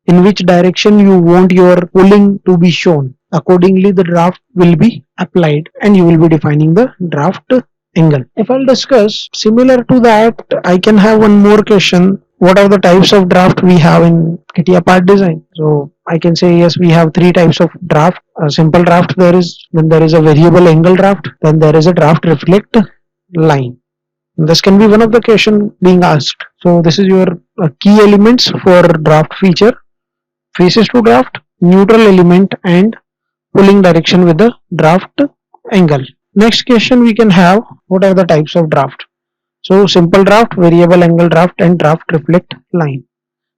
in which direction you want your pulling to be shown. Accordingly the draft will be applied and you will be defining the draft angle. If I'll discuss similar to that, I can have one more question. What are the types of draft we have in CATIA part design? So I can say yes, we have three types of draft. A simple draft there is, then there is a variable angle draft, then there is a draft reflect line. This can be one of the question being asked. So this is your key elements for draft feature: faces to draft, neutral element and pulling direction with the draft angle. Next question we can have, what are the types of draft? So simple draft, variable angle draft and draft reflect line.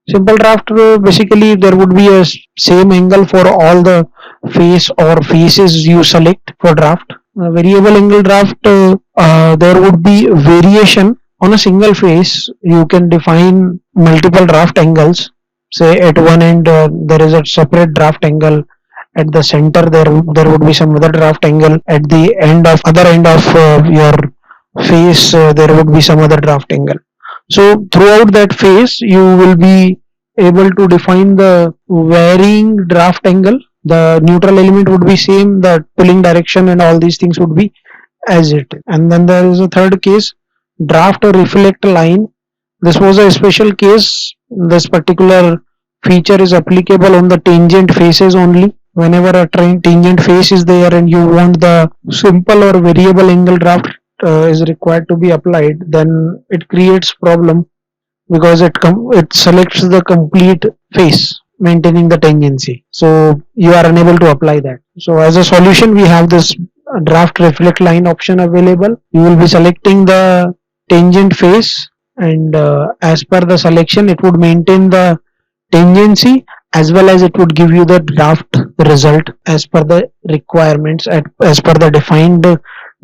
Simple draft, basically there would be a same angle for all the face or faces you select for draft. Variable angle draft, there would be variation on a single face. You can define multiple draft angles. Say at one end there is a separate draft angle, at the center there would be some other draft angle, at the other end of your face there would be some other draft angle. So throughout that phase you will be able to define the varying draft angle. The neutral element would be same, the pulling direction and all these things would be as it. And then there is a third case, draft or reflect line. This was a special case. This particular feature is applicable on the tangent faces only. Whenever a tangent face is there and you want the simple or variable angle draft is required to be applied, then it creates problem because it selects the complete face maintaining the tangency. So you are unable to apply that. So as a solution we have this draft reflect line option available. You will be selecting the tangent face and as per the selection it would maintain the tangency as well as it would give you the draft result as per the requirements as per the defined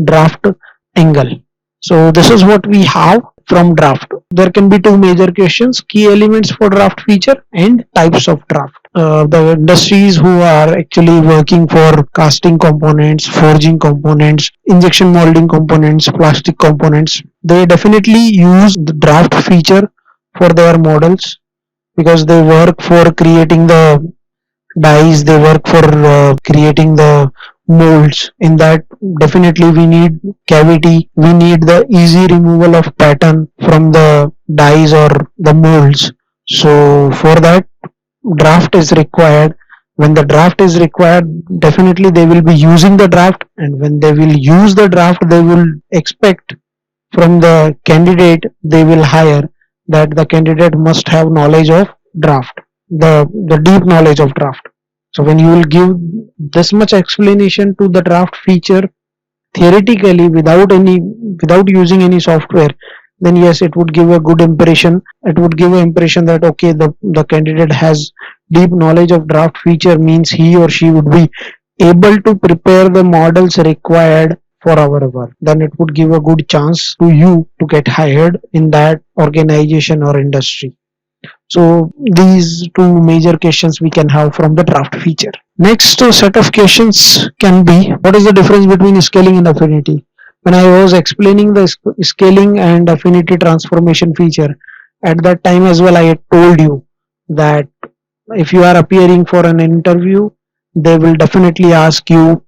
draft angle. So this is what we have from draft. There can be two major questions: key elements for draft feature and types of draft. The industries who are actually working for casting components, forging components, injection molding components, plastic components, they definitely use the draft feature for their models because they work for creating the dies, they work for creating the molds. In that definitely we need cavity, we need the easy removal of pattern from the dies or the molds. So for that draft is required. When the draft is required, definitely they will be using the draft, and when they will use the draft they will expect from the candidate, they will hire that the candidate must have knowledge of draft, the deep knowledge of draft. So when you will give this much explanation to the draft feature theoretically without using any software, then yes, it would give a good impression. It would give an impression that okay, the candidate has deep knowledge of draft feature, means he or she would be able to prepare the models required for our work. Then it would give a good chance to you to get hired in that organization or industry. So these two major questions we can have from the draft feature. Next set of questions can be, what is the difference between scaling and affinity? When I was explaining the scaling and affinity transformation feature, at that time as well I had told you that if you are appearing for an interview, they will definitely ask you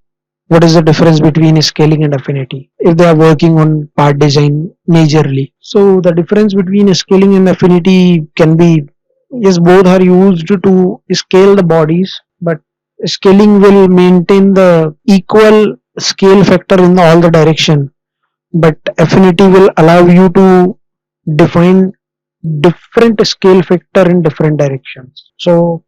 what is the difference between scaling and affinity if they are working on part design majorly. So the difference between scaling and affinity can be, yes, both are used to scale the bodies, but scaling will maintain the equal scale factor in all the direction, but affinity will allow you to define different scale factor in different directions. So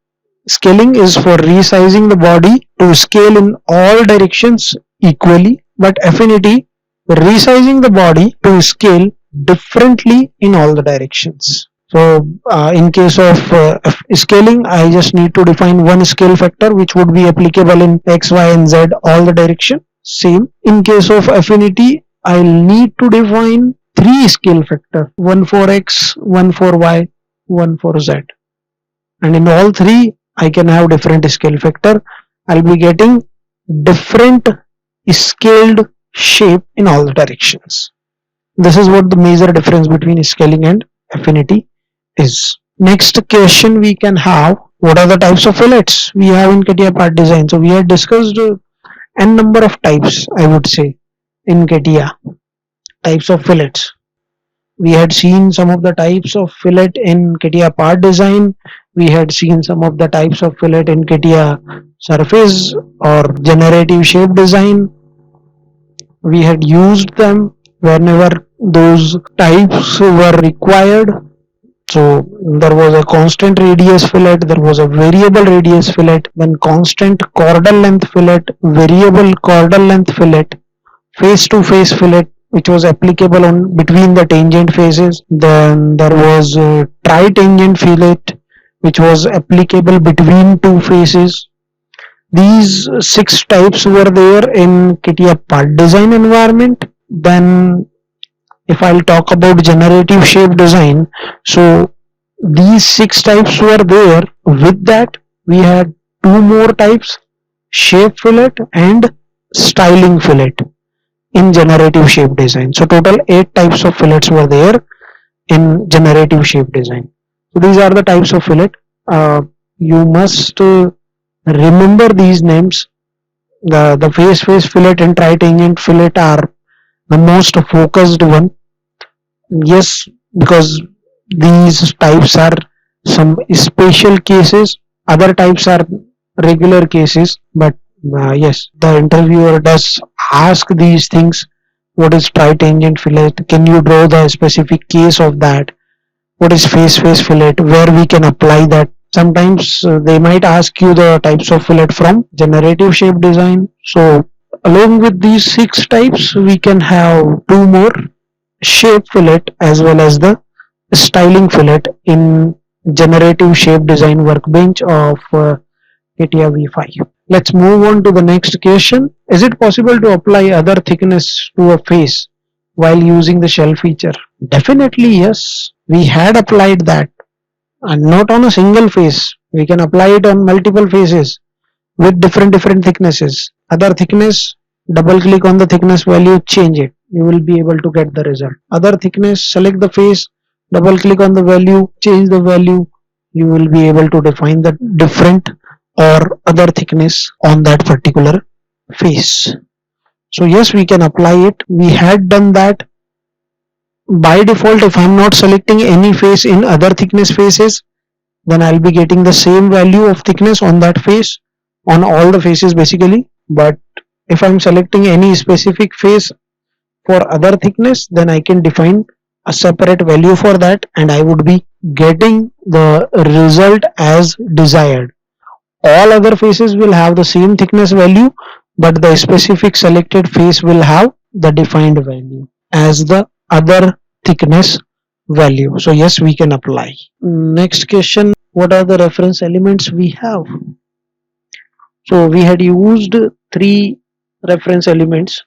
scaling is for resizing the body to scale in all directions equally, but affinity resizing the body to scale differently in all the directions. So, in case of scaling, I just need to define one scale factor which would be applicable in X, Y, and Z all the direction. Same. In case of affinity, I'll need to define three scale factor: one for X, one for Y, one for Z. And in all three, I can have different scale factor. I'll be getting different scaled shape in all the directions. This is what the major difference between scaling and affinity is. Next question we can have, what are the types of fillets we have in CATIA part design? So we had discussed n number of types, I would say, in CATIA, types of fillets. We had seen some of the types of fillet in CATIA part design. We had seen some of the types of fillet in CATIA surface or generative shape design. We had used them whenever those types were required. So there was a constant radius fillet, there was a variable radius fillet, then constant chordal length fillet, variable chordal length fillet, face to face fillet, which was applicable on between the tangent faces. Then there was a tri-tangent fillet, which was applicable between two faces. These six types were there in CATIA part design environment. Then if I'll talk about generative shape design, so these six types were there. With that, we had two more types, shape fillet and styling fillet in generative shape design. So total 8 types of fillets were there in generative shape design. So these are the types of fillet. You must remember these names. The face fillet and tri-tangent fillet are the most focused one. Yes, because these types are some special cases, other types are regular cases, but yes, the interviewer does ask these things. What is tri-tangent fillet? Can you draw the specific case of that? What is face fillet? Where we can apply that? Sometimes they might ask you the types of fillet from generative shape design. So along with these six types, we can have two more, shape fillet as well as the styling fillet in generative shape design workbench of CATIA V5. Let's move on to the next question. Is it possible to apply other thickness to a face while using the shell feature? Definitely yes. We had applied that, and not on a single face. We can apply it on multiple faces with different thicknesses. Other thickness, double click on the thickness value, change it. You will be able to get the result. Other thickness, select the face, double click on the value, change the value. You will be able to define the different or other thickness on that particular face. So yes, we can apply it. We had done that. By default, if I am not selecting any face in other thickness faces, then I'll be getting the same value of thickness on that face, on all the faces basically. But if I'm selecting any specific face for other thickness, then I can define a separate value for that, and I would be getting the result as desired. All other faces will have the same thickness value, but the specific selected face will have the defined value as the other thickness value. So yes, we can apply. Next question, what are the reference elements we have? So we had used three reference elements.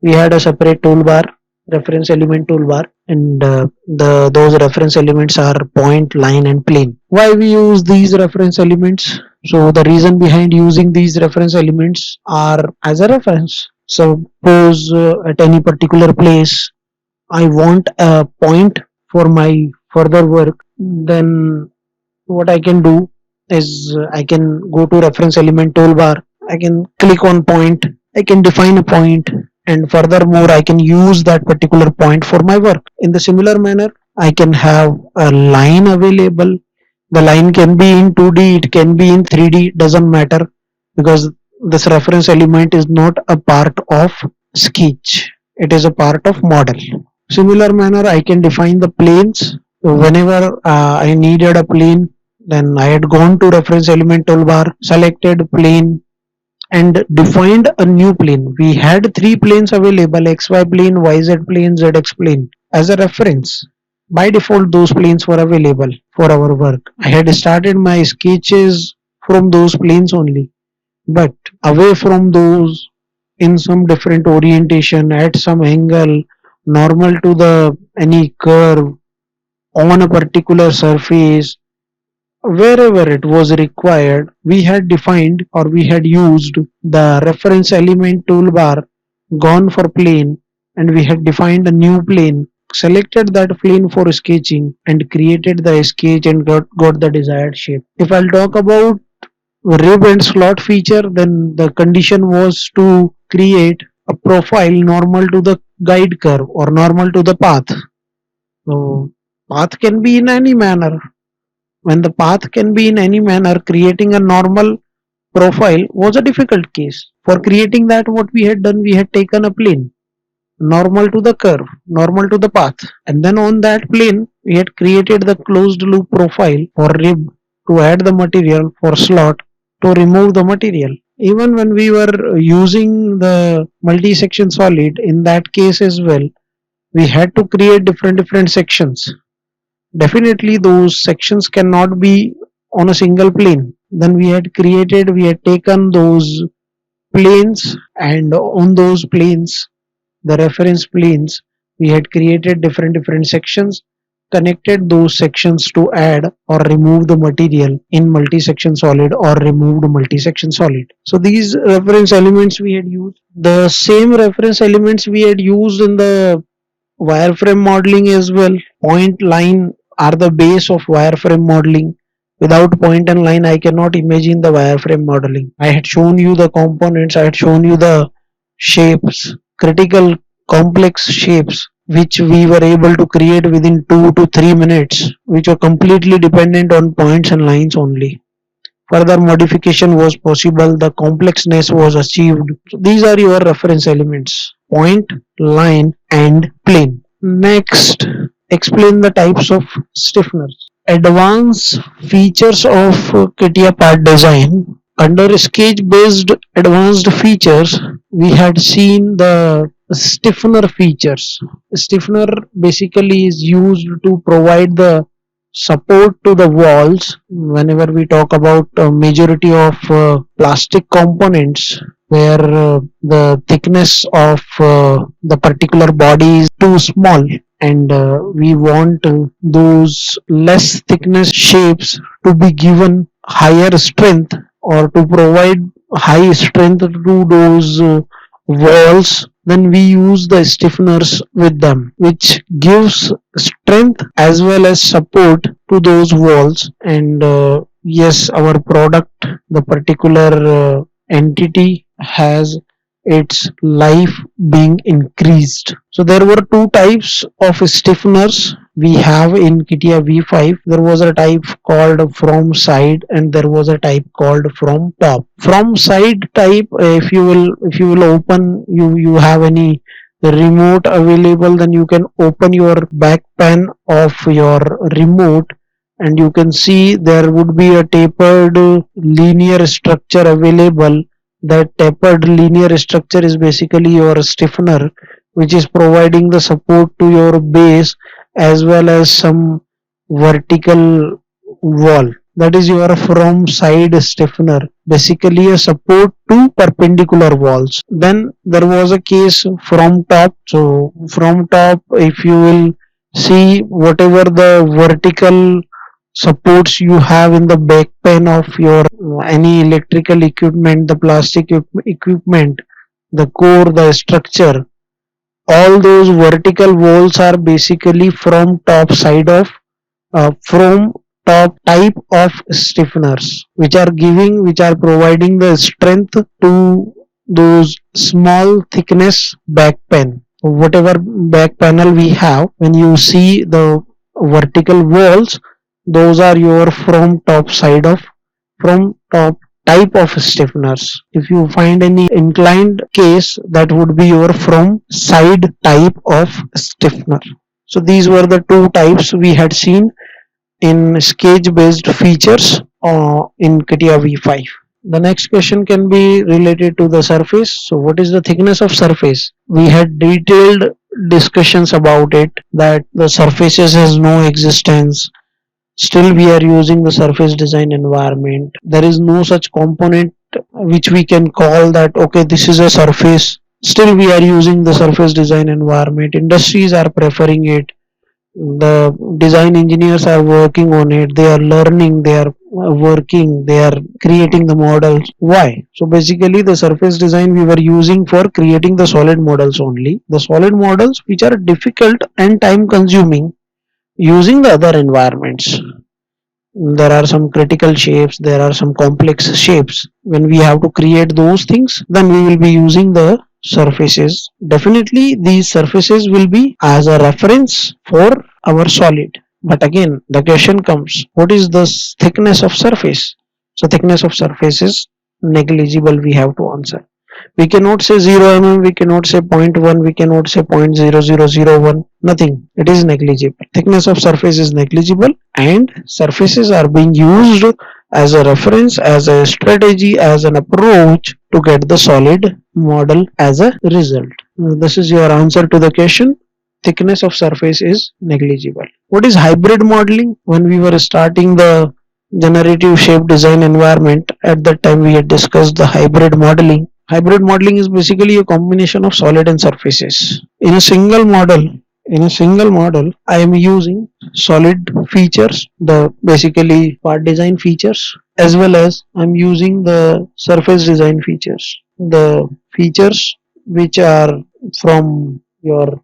We had a separate toolbar, reference element toolbar, and the those reference elements are point, line, and plane. Why we use these reference elements? So the reason behind using these reference elements are as a reference. Suppose at any particular place I want a point for my further work, then what I can do is I can go to reference element toolbar, I can click on point, I can define a point, and furthermore I can use that particular point for my work. In the similar manner, I can have a line available. The line can be in 2D, it can be in 3D, doesn't matter, because this reference element is not a part of sketch, it is a part of model. Similar manner, I can define the planes. Whenever I needed a plane, then I had gone to reference element toolbar, selected plane, and defined a new plane. We had three planes available: XY plane, YZ plane, ZX plane as a reference. By default, those planes were available for our work. I had started my sketches from those planes only, but away from those, in some different orientation, at some angle, normal to the any curve, on a particular surface, wherever it was required, we had defined or we had used the reference element toolbar, gone for plane, and we had defined a new plane, selected that plane for sketching, and created the sketch and got the desired shape. If I'll talk about rib and slot feature, then the condition was to create a profile normal to the guide curve or normal to the path. So path can be in any manner. When the path can be in any manner, creating a normal profile was a difficult case. For creating that, what we had done, we had taken a plane normal to the curve, normal to the path, and then on that plane, we had created the closed loop profile for rib to add the material, for slot to remove the material. Even when we were using the multi-section solid, in that case as well, we had to create different sections. Definitely those sections cannot be on a single plane. Then we had taken those planes, and on those planes, the reference planes, we had created different sections, connected those sections to add or remove the material in multi-section solid or removed multi-section solid. So these reference elements we had used. The same reference elements we had used in the wireframe modeling as well. Point, line are the base of wireframe modeling. Without point and line, I cannot imagine the wireframe modeling. I had shown you the components, I had shown you the shapes, critical complex shapes, which we were able to create within 2 to 3 minutes, which were completely dependent on points and lines only. Further modification was possible, the complexness was achieved. So these are your reference elements: point, line, and plane. Next, explain the types of stiffeners. Advanced features of CATIA part design. Under sketch based advanced features, we had seen the stiffener features. Stiffener basically is used to provide the support to the walls whenever we talk about majority of plastic components where the thickness of the particular body is too small, and we want those less thickness shapes to be given higher strength or to provide high strength to those walls, then we use the stiffeners with them, which gives strength as well as support to those walls. And yes, our product, the particular entity, has its life being increased. So there were two types of stiffeners we have in CATIA V5. There was a type called from side and there was a type called from top. From side type, if you will open, you have any remote available, then you can open your back pan of your remote and you can see there would be a tapered linear structure available. That tapered linear structure is basically your stiffener, which is providing the support to your base as well as some vertical wall. That is your from side stiffener, basically a support to perpendicular walls. Then there was a case from top. So from top, if you will see whatever the vertical supports you have in the back pan of your any electrical equipment, the plastic equipment, the core, the structure, all those vertical walls are basically from top side of from top type of stiffeners, which are providing the strength to those small thickness back pan. Whatever back panel we have, when you see the vertical walls, those are your from top side of from top type of stiffeners. If you find any inclined case, that would be your from side type of stiffener. So these were the two types we had seen in sketch based features in CATIA V5. The next question can be related to the surface. So what is the thickness of surface? We had detailed discussions about it, that the surfaces has no existence. Still we are using the surface design environment. There is no such component which we can call that okay, this is a surface. Still we are using the surface design environment. Industries are preferring it, the design engineers are working on it, they are learning, they are working, they are creating the models. Why? So basically the surface design we were using for creating the solid models only, the solid models which are difficult and time consuming using the other environments. There are some critical shapes, there are some complex shapes. When we have to create those things, then we will be using the surfaces. Definitely these surfaces will be as a reference for our solid. But again the question comes, what is the thickness of surface? So thickness of surface is negligible, we have to answer. We cannot say 0 mm, we cannot say 0.1, we cannot say 0.0001, nothing. It is negligible. Thickness of surface is negligible, and surfaces are being used as a reference, as a strategy, as an approach to get the solid model as a result. This is your answer to the question. Thickness of surface is negligible. What is hybrid modeling? When we were starting the generative shape design environment, at that time we had discussed the hybrid modeling. Hybrid modeling is basically a combination of solid and surfaces. In a single model, I am using solid features, the basically part design features, as well as I'm using the surface design features. The features which are from your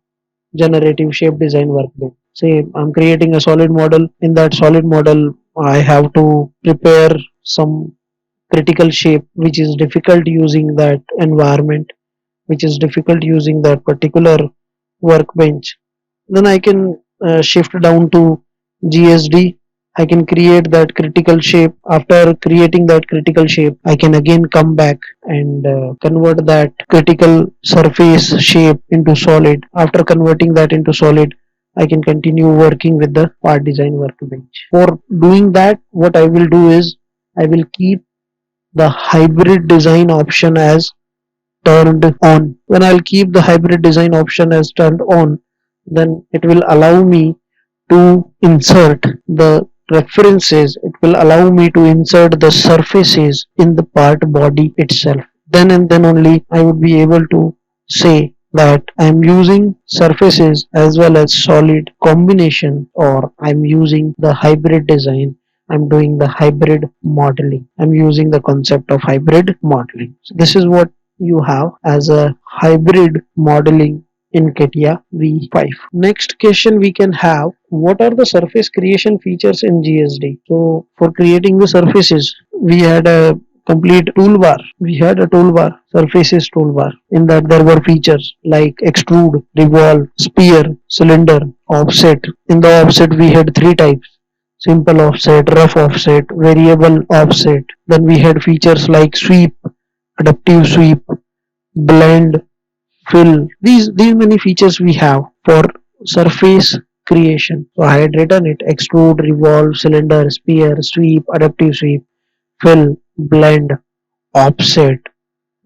generative shape design workbench. Say I'm creating a solid model. In that solid model, I have to prepare some critical shape which is difficult using that environment, which is difficult using that particular workbench. Then I can shift down to GSD. I can create that critical shape. After creating that critical shape, I can again come back and convert that critical surface shape into solid. After converting that into solid, I can continue working with the part design workbench. For doing that, what I will do is I will keep the hybrid design option as turned on. When I'll keep the hybrid design option as turned on, then it will allow me to insert the references, it will allow me to insert the surfaces in the part body itself. Then and then only I would be able to say that I'm using surfaces as well as solid combination, or I'm using the hybrid design, I'm doing the hybrid modeling, I'm using the concept of hybrid modeling. So this is what you have as a hybrid modeling in CATIA V5. Next question we can have, what are the surface creation features in GSD? So for creating the surfaces, we had a complete toolbar. We had a toolbar, surfaces toolbar. In that there were features like extrude, revolve, sphere, cylinder, offset. In the offset we had three types: simple offset, rough offset, variable offset. Then we had features like sweep, adaptive sweep, blend, fill. These many features we have for surface creation. So I had written it: extrude, revolve, cylinder, sphere, sweep, adaptive sweep, fill, blend, offset.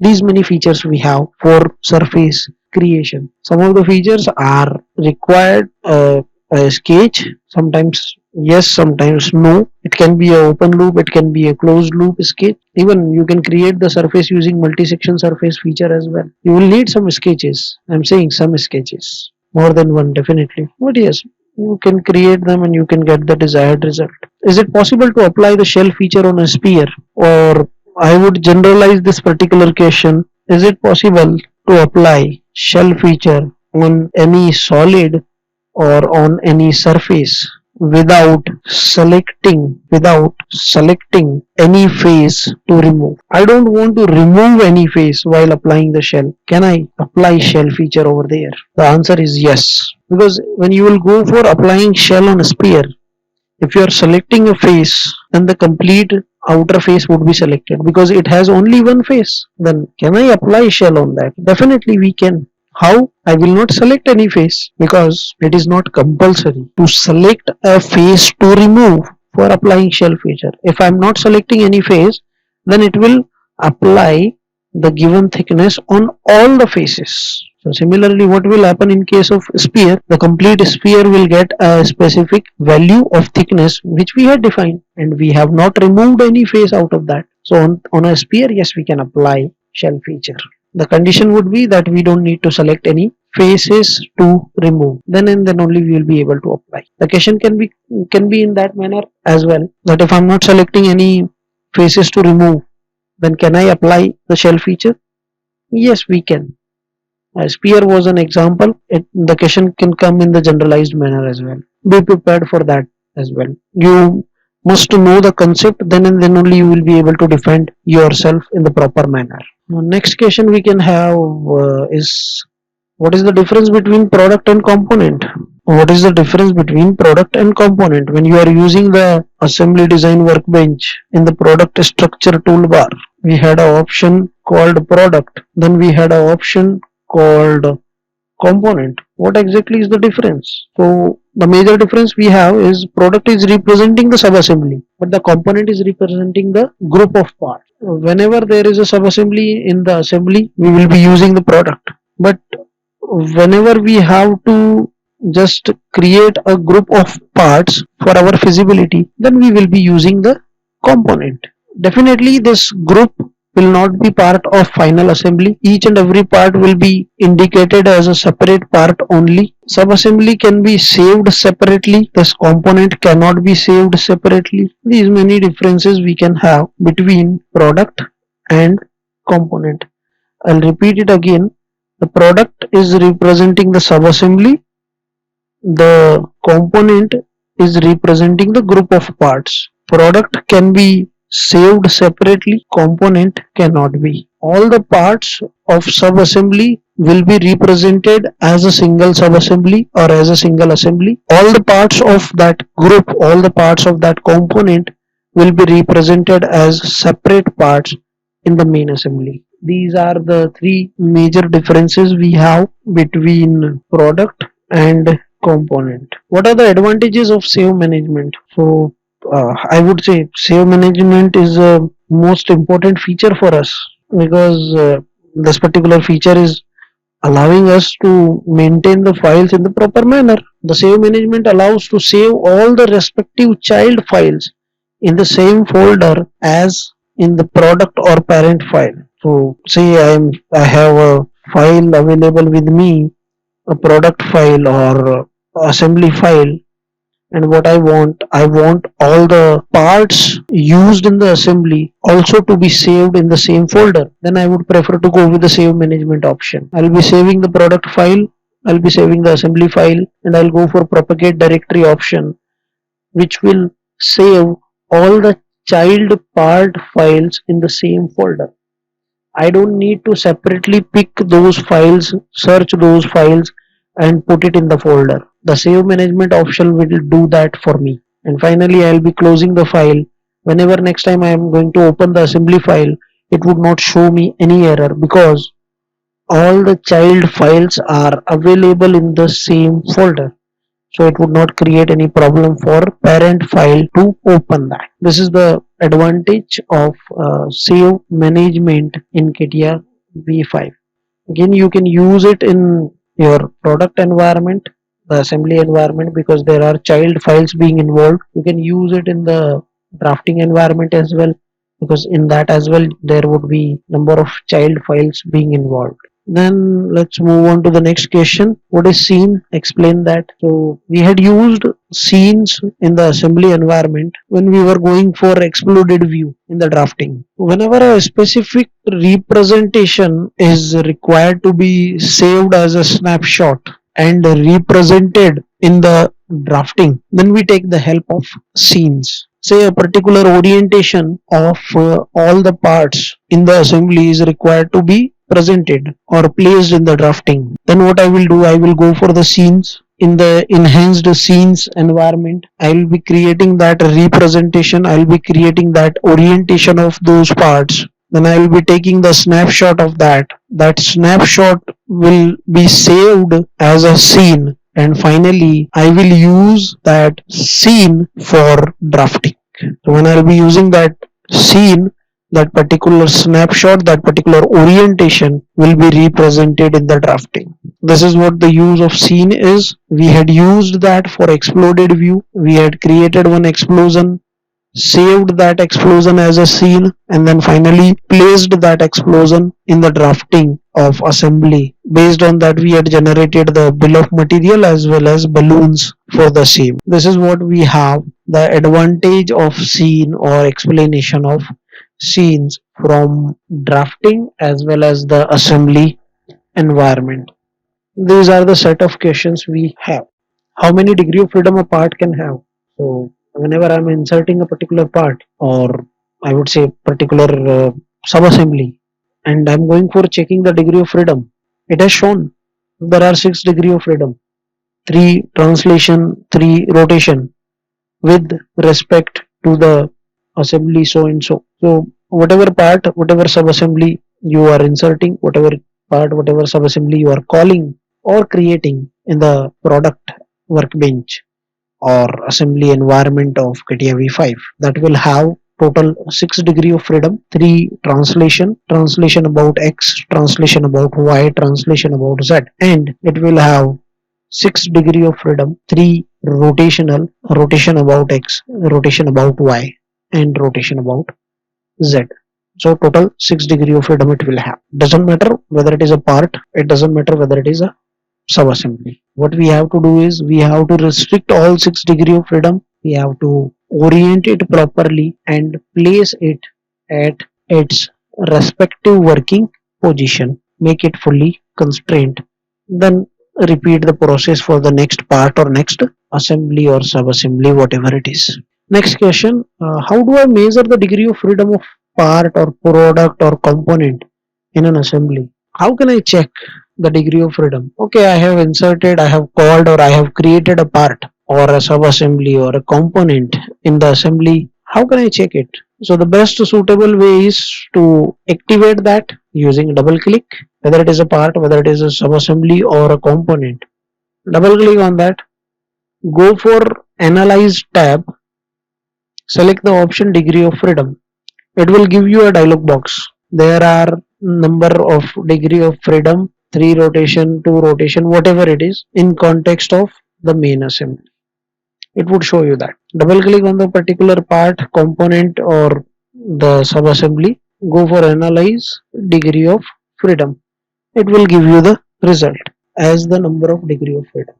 These many features we have for surface creation. Some of the features are required a sketch. Sometimes yes, sometimes no. It can be a open loop, it can be a closed loop sketch. Even you can create the surface using multi-section surface feature as well. You will need some sketches. I'm saying some sketches, more than one definitely. But yes, you can create them and you can get the desired result. Is it possible to apply the shell feature on a sphere? Or I would generalize this particular question. Is it possible to apply shell feature on any solid or on any surface without selecting any face to remove? I don't want to remove any face while applying the shell. Can I apply shell feature over there? The answer is yes. Because when you will go for applying shell on a sphere, if you are selecting a face, then the complete outer face would be selected because it has only one face. Then can I apply shell on that? Definitely we can. How? I will not select any face because it is not compulsory to select a face to remove for applying shell feature. If I am not selecting any face, then it will apply the given thickness on all the faces. So similarly, what will happen in case of sphere? The complete sphere will get a specific value of thickness which we had defined, and we have not removed any face out of that. So on a sphere, yes, we can apply shell feature. The condition would be that we don't need to select any faces to remove. Then and then only we will be able to apply. The question can be in that manner as well. That if I'm not selecting any faces to remove, then can I apply the shell feature? Yes, we can. Sphere was an example. The question can come in the generalized manner as well. Be prepared for that as well. You must know the concept, then and then only you will be able to defend yourself in the proper manner. Now, next question we can have is, what is the difference between product and component? What is the difference between product and component? When you are using the assembly design workbench in the product structure toolbar, we had an option called product, then we had an option called component. What exactly is the difference? So the major difference we have is product is representing the subassembly, but the component is representing the group of parts. Whenever there is a subassembly in the assembly, we will be using the product. But whenever we have to just create a group of parts for our feasibility, then we will be using the component. Definitely this group will not be part of final assembly. Each and every part will be indicated as a separate part only. Subassembly can be saved separately. This component cannot be saved separately. These many differences we can have between product and component. I'll repeat it again. The product is representing the subassembly. The component is representing the group of parts. Product can be saved separately, component cannot be. All the parts of subassembly will be represented as a single subassembly or as a single assembly. All the parts of that group, all the parts of that component will be represented as separate parts in the main assembly. These are the three major differences we have between product and component. What are the advantages of save management? So I would say save management is a most important feature for us because this particular feature is allowing us to maintain the files in the proper manner. The save management allows to save all the respective child files in the same folder as in the product or parent file. So say I have a file available with me, a product file or assembly file, and what I want all the parts used in the assembly also to be saved in the same folder. Then I would prefer to go with the save management option. I'll be saving the product file, I'll be saving the assembly file, and I'll go for propagate directory option, which will save all the child part files in the same folder. I don't need to separately pick those files, search those files, and put it in the folder. The save management option will do that for me. And finally, I'll be closing the file. Whenever next time I am going to open the assembly file, it would not show me any error because all the child files are available in the same folder. so it would not create any problem for parent file to open that. This is the advantage of save management in CATIA v5. Again, you can use it in your product environment, the assembly environment, because there are child files being involved. You can use it in the drafting environment as well, because in that as well there would be number of child files being involved. Then let's move on to the next question. What is scene? Explain that. So we had used scenes in the assembly environment when we were going for exploded view in the drafting. Whenever a specific representation is required to be saved as a snapshot and represented in the drafting, then we take the help of scenes. Say a particular orientation of all the parts in the assembly is required to be presented or placed in the drafting. Then what I will do, I will go for the scenes. In the enhanced scenes environment, I will be creating that representation, I will be creating that orientation of those parts. Then I will be taking the snapshot of that. That snapshot will be saved as a scene, and finally I will use that scene for drafting. So when I will be using that scene, that particular snapshot, that particular orientation will be represented in the drafting. This is what the use of scene is. We had used that for exploded view. We had created one explosion, saved that explosion as a scene, and then finally placed that explosion in the drafting of assembly. Based on that, we had generated the bill of material as well as balloons for the same. This is what we have, the advantage of scene or explanation of scenes from drafting as well as the assembly environment. These are the set of questions we have. How many degree of freedom a part can have? So whenever I'm inserting a particular part, or I would say particular sub-assembly, and I'm going for checking the degree of freedom, it has shown there are 6 degree of freedom, 3 translation, 3 rotation with respect to the assembly so and so. So whatever part, whatever sub-assembly you are inserting, whatever part, whatever sub-assembly you are calling or creating in the product workbench or assembly environment of CATIA v5, that will have total 6 degree of freedom, 3 translation about x, translation about y, translation about z, and it will have 6 degree of freedom, 3 rotational, rotation about x, rotation about y, and rotation about z. So total 6 degree of freedom it will have. Doesn't matter whether it is a part, it doesn't matter whether it is a sub-assembly. What we have to do is we have to restrict all 6 degree of freedom. We have to orient it properly and place it at its respective working position. Make it fully constrained. Then repeat the process for the next part or next assembly or sub-assembly, whatever it is. Next question, how do I measure the degree of freedom of part or product or component in an assembly? How can I check the degree of freedom? Okay, I have inserted, I have called, or I have created a part or a sub-assembly or a component in the assembly. How can I check it? So the best suitable way is to activate that using double click, whether it is a part, whether it is a sub-assembly or a component. Double click on that, go for Analyze tab, select the option degree of freedom. It will give you a dialog box. There are number of degree of freedom, 3 rotation, 2 rotation, whatever it is in context of the main assembly. It would show you that. Double click on the particular part, component or the sub assembly, go for Analyze degree of freedom. It will give you the result as the number of degree of freedom.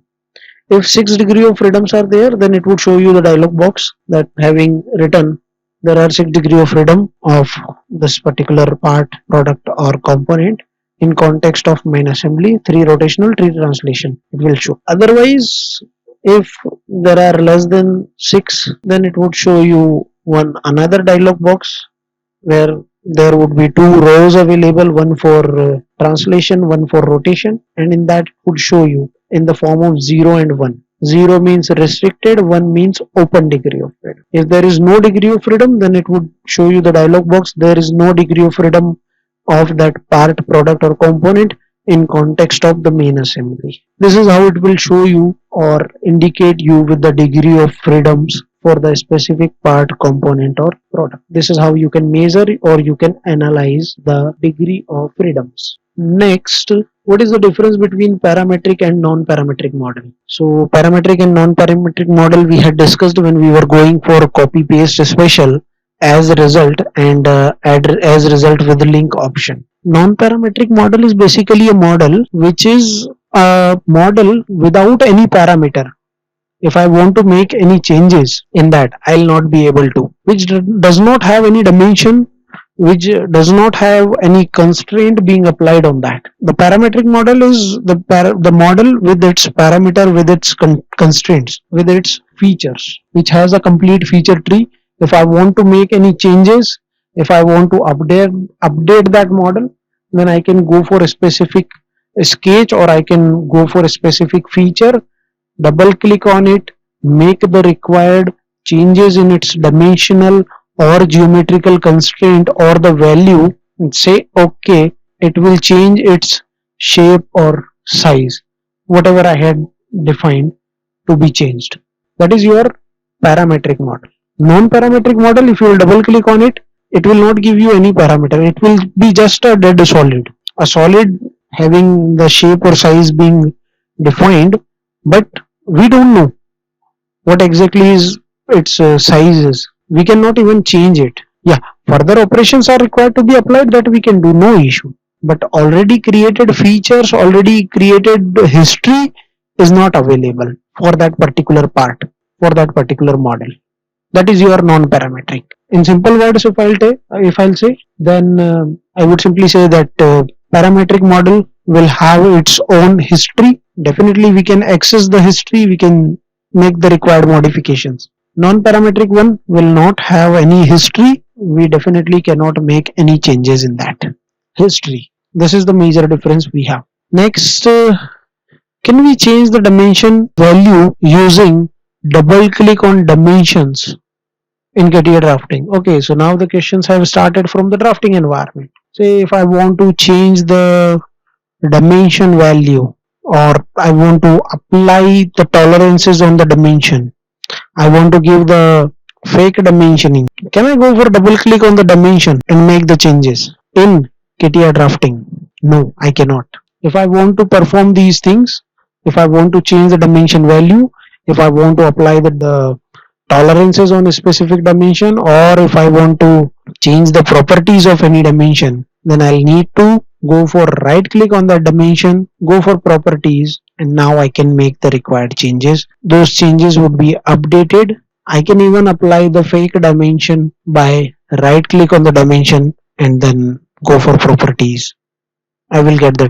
If 6 degree of freedoms are there, then it would show you the dialog box that having written there are 6 degree of freedom of this particular part, product or component in context of main assembly, 3 rotational, 3 translation, it will show. Otherwise, if there are less than 6, then it would show you one another dialog box where there would be 2 rows available, one for translation, one for rotation, and in that it would show you in the form of 0 and 1. 0 means restricted, 1 means open degree of freedom. If there is no degree of freedom, then it would show you the dialog box, there is no degree of freedom of that part, product or component, in context of the main assembly. This is how it will show you or indicate you with the degree of freedoms for the specific part, component or product. This is how you can measure or you can analyze the degree of freedoms. Next, what is the difference between parametric and non-parametric model? So parametric and non-parametric model we had discussed when we were going for copy paste special as a result and add as result with the link option. Non-parametric model is basically a model which is a model without any parameter. If I want to make any changes in that, I'll not be able to, which does not have any dimension, which does not have any constraint being applied on that. The parametric model is the model with its parameter, with its constraints, with its features, which has a complete feature tree. If I want to make any changes, if I want to update that model, then I can go for a specific sketch or I can go for a specific feature, double click on it, make the required changes in its dimensional or geometrical constraint or the value and say OK. It will change its shape or size, whatever I had defined to be changed. That is your parametric model. Non-parametric model, if you will double click on it, it will not give you any parameter. It will be just a dead solid, a solid having the shape or size being defined, but we don't know what exactly is its size is. We cannot even change it. Yeah, further operations are required to be applied, that we can do, no issue. But already created features, already created history is not available for that particular part, for that particular model. That is your non-parametric. In simple words, if I'll say, then I would simply say that parametric model will have its own history. Definitely we can access the history, we can make the required modifications. Non-parametric one will not have any history. We definitely cannot make any changes in that history. This is the major difference we have. Next, can we change the dimension value using double click on dimensions in CATIA drafting? Okay, so now the questions have started from the drafting environment. Say if I want to change the dimension value or I want to apply the tolerances on the dimension, I want to give the fake dimensioning. Can I go for double click on the dimension and make the changes in CATIA drafting? No, I cannot. If I want to perform these things, if I want to change the dimension value, if I want to apply the tolerances on a specific dimension, or if I want to change the properties of any dimension, then I'll need to go for right click on that dimension, go for properties, and now I can make the required changes. Those changes would be updated. I can even apply the fake dimension by right click on the dimension and then go for properties. I will get the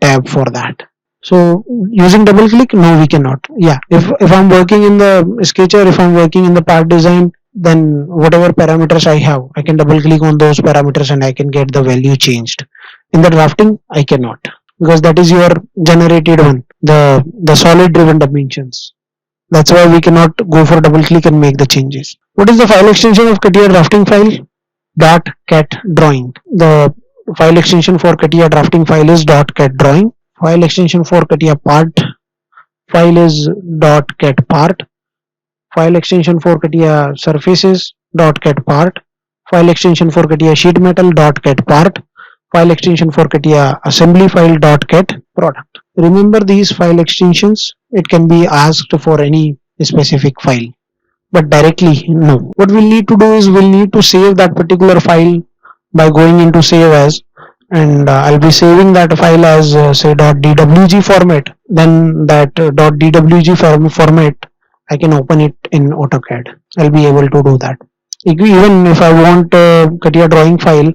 tab for that. So using double click, no, we cannot. Yeah, if I'm working in the sketcher, if I'm working in the part design, then whatever parameters I have, I can double click on those parameters and I can get the value changed. In the drafting, I cannot, because that is your generated one, the solid driven dimensions. That's why we cannot go for double click and make the changes. What is the file extension of CATIA drafting file? .cat drawing. The file extension for CATIA drafting file is .cat drawing. File extension for CATIA part file is .cat part. File extension for CATIA surfaces .cat part. File extension for CATIA sheet metal .cat part. File extension for CATIA assembly file .cat product. Remember these file extensions. It can be asked for any specific file, but directly no. What we'll need to do is we'll need to save that particular file by going into save as, and I'll be saving that file as say .dwg format. Then that .dwg format I can open it in AutoCAD. I'll be able to do that. Even if I want CATIA drawing file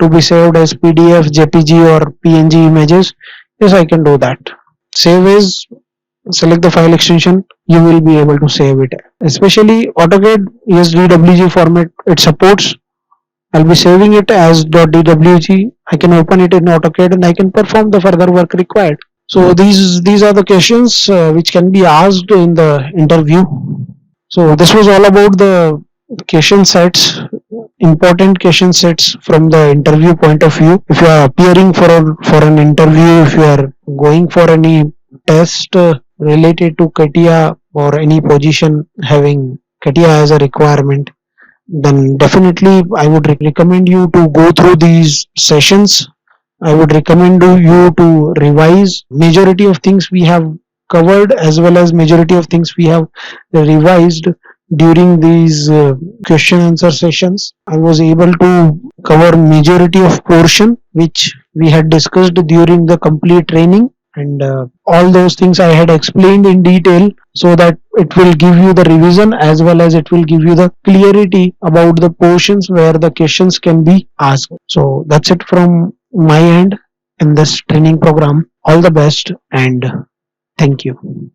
to be saved as PDF, JPG or PNG images, yes, I can do that. Save as, select the file extension, you will be able to save it. Especially AutoCAD, yes, DWG format it supports. I'll be saving it as .dwg. I can open it in AutoCAD and I can perform the further work required. So these are the questions which can be asked in the interview. So this was all about the question sets important question sets from the interview point of view. If you are appearing for an interview, if you are going for any test related to CATIA or any position having CATIA as a requirement, then definitely I would recommend you to go through these sessions. I would recommend you to revise majority of things we have covered, as well as majority of things we have revised during these question answer sessions. I was able to cover majority of portion which we had discussed during the complete training, and all those things I had explained in detail, so that it will give you the revision as well as it will give you the clarity about the portions where the questions can be asked. So that's it from my end in this training program. All the best and thank you.